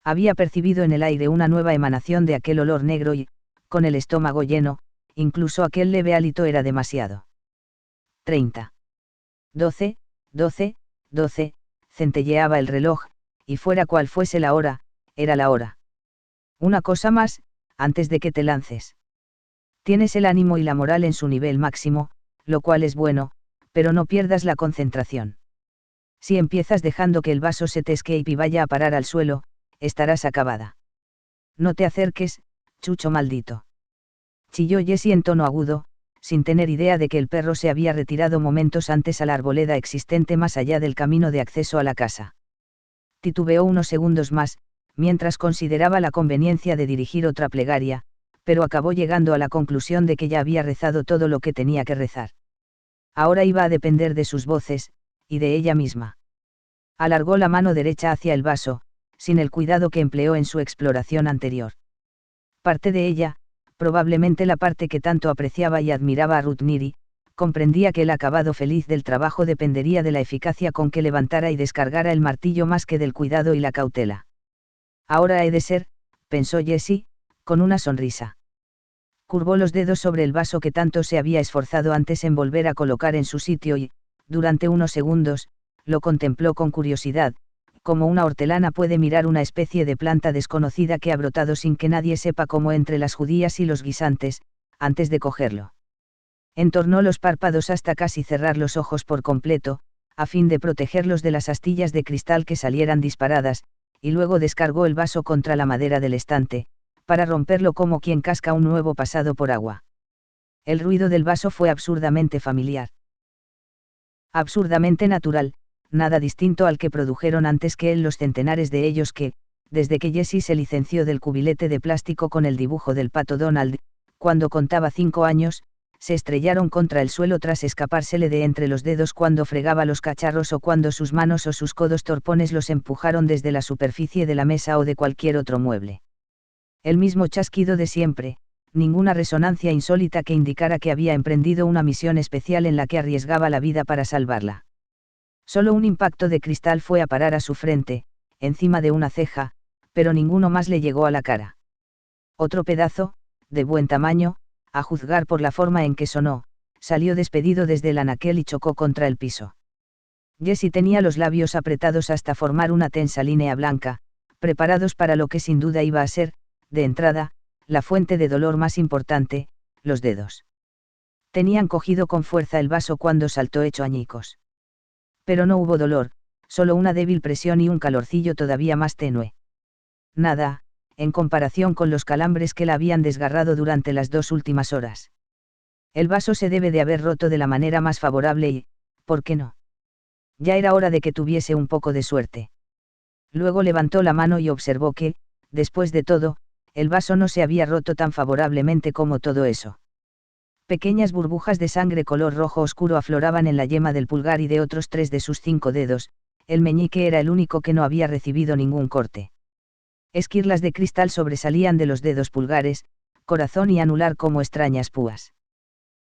Había percibido en el aire una nueva emanación de aquel olor negro y, con el estómago lleno, incluso aquel leve hálito era demasiado. 30. 12, 12, 12, centelleaba el reloj, y fuera cual fuese la hora, era la hora. Una cosa más, antes de que te lances. Tienes el ánimo y la moral en su nivel máximo, lo cual es bueno, pero no pierdas la concentración. Si empiezas dejando que el vaso se te escape y vaya a parar al suelo, estarás acabada. No te acerques, chucho maldito. Chilló Jessie en tono agudo, sin tener idea de que el perro se había retirado momentos antes a la arboleda existente más allá del camino de acceso a la casa. Titubeó unos segundos más, mientras consideraba la conveniencia de dirigir otra plegaria, pero acabó llegando a la conclusión de que ya había rezado todo lo que tenía que rezar. Ahora iba a depender de sus voces, y de ella misma. Alargó la mano derecha hacia el vaso, sin el cuidado que empleó en su exploración anterior. Parte de ella, probablemente la parte que tanto apreciaba y admiraba a Ruth Neary, comprendía que el acabado feliz del trabajo dependería de la eficacia con que levantara y descargara el martillo más que del cuidado y la cautela. Ahora he de ser, pensó Jessie, con una sonrisa. Curvó los dedos sobre el vaso que tanto se había esforzado antes en volver a colocar en su sitio y, durante unos segundos, lo contempló con curiosidad, como una hortelana puede mirar una especie de planta desconocida que ha brotado sin que nadie sepa cómo entre las judías y los guisantes, antes de cogerlo. Entornó los párpados hasta casi cerrar los ojos por completo, a fin de protegerlos de las astillas de cristal que salieran disparadas, y luego descargó el vaso contra la madera del estante, para romperlo como quien casca un huevo pasado por agua. El ruido del vaso fue absurdamente familiar. Absurdamente natural, nada distinto al que produjeron antes que él los centenares de ellos que, desde que Jessie se licenció del cubilete de plástico con el dibujo del pato Donald, cuando contaba 5 años, se estrellaron contra el suelo tras escapársele de entre los dedos cuando fregaba los cacharros o cuando sus manos o sus codos torpones los empujaron desde la superficie de la mesa o de cualquier otro mueble. El mismo chasquido de siempre, ninguna resonancia insólita que indicara que había emprendido una misión especial en la que arriesgaba la vida para salvarla. Solo un impacto de cristal fue a parar a su frente, encima de una ceja, pero ninguno más le llegó a la cara. Otro pedazo, de buen tamaño, a juzgar por la forma en que sonó, salió despedido desde el anaquel y chocó contra el piso. Jessie tenía los labios apretados hasta formar una tensa línea blanca, preparados para lo que sin duda iba a ser, de entrada, la fuente de dolor más importante, los dedos. Tenían cogido con fuerza el vaso cuando saltó hecho añicos. Pero no hubo dolor, solo una débil presión y un calorcillo todavía más tenue. Nada, en comparación con los calambres que la habían desgarrado durante las 2 últimas horas. El vaso se debe de haber roto de la manera más favorable y, ¿por qué no? Ya era hora de que tuviese un poco de suerte. Luego levantó la mano y observó que, después de todo, el vaso no se había roto tan favorablemente como todo eso. Pequeñas burbujas de sangre color rojo oscuro afloraban en la yema del pulgar y de otros 3 de sus 5 dedos, el meñique era el único que no había recibido ningún corte. Esquirlas de cristal sobresalían de los dedos pulgares, corazón y anular como extrañas púas.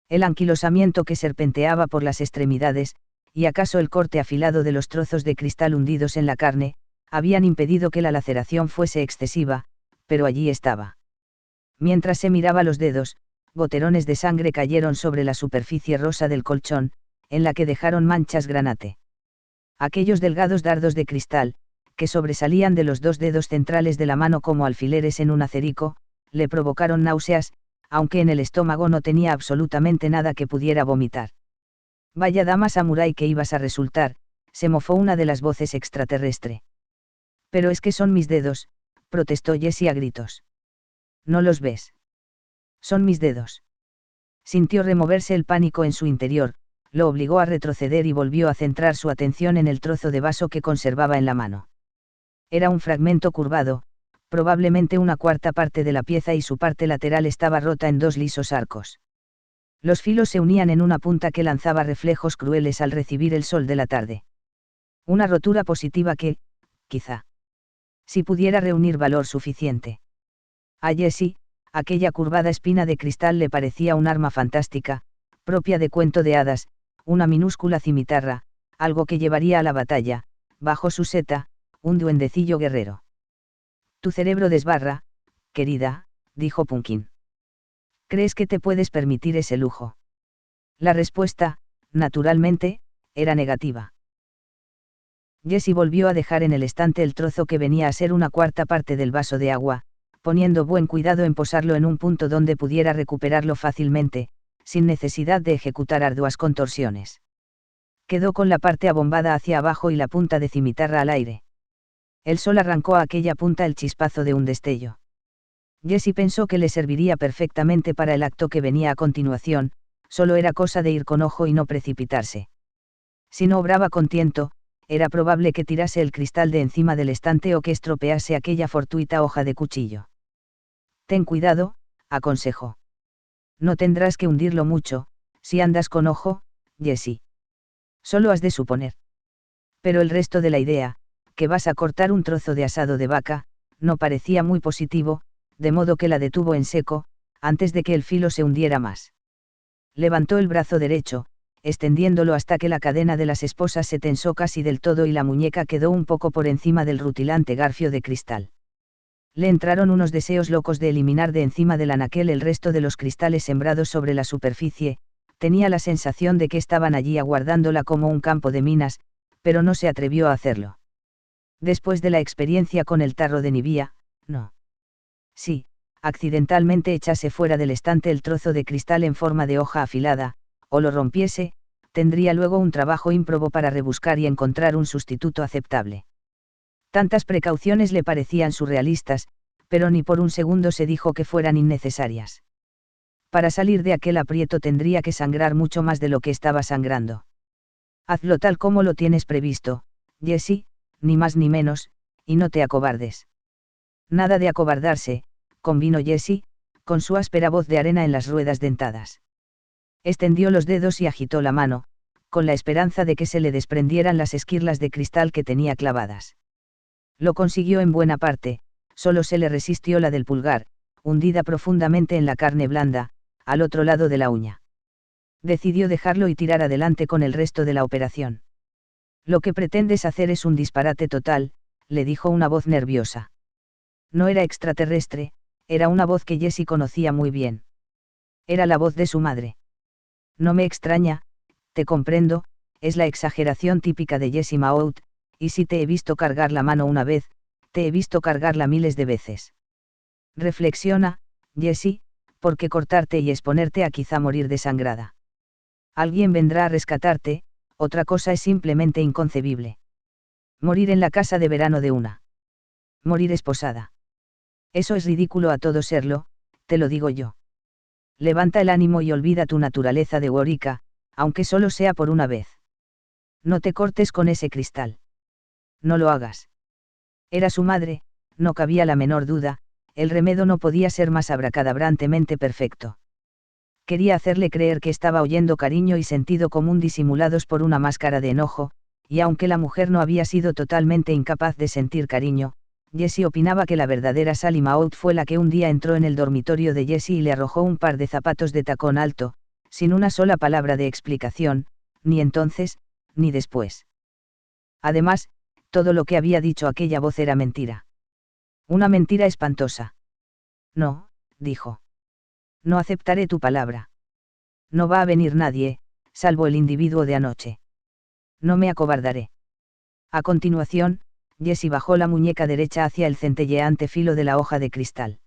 El anquilosamiento que serpenteaba por las extremidades, y acaso el corte afilado de los trozos de cristal hundidos en la carne, habían impedido que la laceración fuese excesiva, pero allí estaba. Mientras se miraba los dedos, goterones de sangre cayeron sobre la superficie rosa del colchón, en la que dejaron manchas granate. Aquellos delgados dardos de cristal, que sobresalían de los 2 dedos centrales de la mano como alfileres en un acerico, le provocaron náuseas, aunque en el estómago no tenía absolutamente nada que pudiera vomitar. Vaya dama samurái que ibas a resultar, se mofó una de las voces extraterrestre. Pero es que son mis dedos, protestó Jessie a gritos. ¿No los ves? Son mis dedos. Sintió removerse el pánico en su interior, lo obligó a retroceder y volvió a centrar su atención en el trozo de vaso que conservaba en la mano. Era un fragmento curvado, probablemente una cuarta parte de la pieza y su parte lateral estaba rota en 2 lisos arcos. Los filos se unían en una punta que lanzaba reflejos crueles al recibir el sol de la tarde. Una rotura positiva que, quizá, si pudiera reunir valor suficiente. A Jessie, aquella curvada espina de cristal le parecía un arma fantástica, propia de cuento de hadas, una minúscula cimitarra, algo que llevaría a la batalla, bajo su seta, un duendecillo guerrero. Tu cerebro desbarra, querida, dijo Pumpkin. ¿Crees que te puedes permitir ese lujo? La respuesta, naturalmente, era negativa. Jessie volvió a dejar en el estante el trozo que venía a ser una cuarta parte del vaso de agua, poniendo buen cuidado en posarlo en un punto donde pudiera recuperarlo fácilmente, sin necesidad de ejecutar arduas contorsiones. Quedó con la parte abombada hacia abajo y la punta de cimitarra al aire. El sol arrancó a aquella punta el chispazo de un destello. Jessie pensó que le serviría perfectamente para el acto que venía a continuación, solo era cosa de ir con ojo y no precipitarse. Si no obraba con tiento, era probable que tirase el cristal de encima del estante o que estropease aquella fortuita hoja de cuchillo. Ten cuidado, aconsejó. No tendrás que hundirlo mucho, si andas con ojo, Jessie. Solo has de suponer. Pero el resto de la idea, que vas a cortar un trozo de asado de vaca, no parecía muy positivo, de modo que la detuvo en seco, antes de que el filo se hundiera más. Levantó el brazo derecho, extendiéndolo hasta que la cadena de las esposas se tensó casi del todo y la muñeca quedó un poco por encima del rutilante garfio de cristal. Le entraron unos deseos locos de eliminar de encima del anaquel el resto de los cristales sembrados sobre la superficie, tenía la sensación de que estaban allí aguardándola como un campo de minas, pero no se atrevió a hacerlo. Después de la experiencia con el tarro de Nibia, no. Sí, accidentalmente echase fuera del estante el trozo de cristal en forma de hoja afilada, o lo rompiese, tendría luego un trabajo ímprobo para rebuscar y encontrar un sustituto aceptable. Tantas precauciones le parecían surrealistas, pero ni por un segundo se dijo que fueran innecesarias. Para salir de aquel aprieto tendría que sangrar mucho más de lo que estaba sangrando. Hazlo tal como lo tienes previsto, Jessie, ni más ni menos, y no te acobardes. Nada de acobardarse, convino Jessie, con su áspera voz de arena en las ruedas dentadas. Extendió los dedos y agitó la mano, con la esperanza de que se le desprendieran las esquirlas de cristal que tenía clavadas. Lo consiguió en buena parte, solo se le resistió la del pulgar, hundida profundamente en la carne blanda, al otro lado de la uña. Decidió dejarlo y tirar adelante con el resto de la operación. Lo que pretendes hacer es un disparate total, le dijo una voz nerviosa. No era extraterrestre, era una voz que Jessie conocía muy bien. Era la voz de su madre. No me extraña, te comprendo, es la exageración típica de Jessie Maud, y si te he visto cargar la mano una vez, te he visto cargarla miles de veces. Reflexiona, Jessie, ¿por qué cortarte y exponerte a quizá morir desangrada? Alguien vendrá a rescatarte, otra cosa es simplemente inconcebible. Morir en la casa de verano de una. Morir esposada. Eso es ridículo a todo serlo, te lo digo yo. Levanta el ánimo y olvida tu naturaleza de Worika, aunque solo sea por una vez. No te cortes con ese cristal. No lo hagas. Era su madre, no cabía la menor duda, el remedo no podía ser más abracadabrantemente perfecto. Quería hacerle creer que estaba oyendo cariño y sentido común disimulados por una máscara de enojo, y aunque la mujer no había sido totalmente incapaz de sentir cariño, Jessie opinaba que la verdadera Sally Maud fue la que un día entró en el dormitorio de Jessie y le arrojó un par de zapatos de tacón alto, sin una sola palabra de explicación, ni entonces, ni después. Además, todo lo que había dicho aquella voz era mentira. Una mentira espantosa. No, dijo. No aceptaré tu palabra. No va a venir nadie, salvo el individuo de anoche. No me acobardaré. A continuación, Jessie bajó la muñeca derecha hacia el centelleante filo de la hoja de cristal.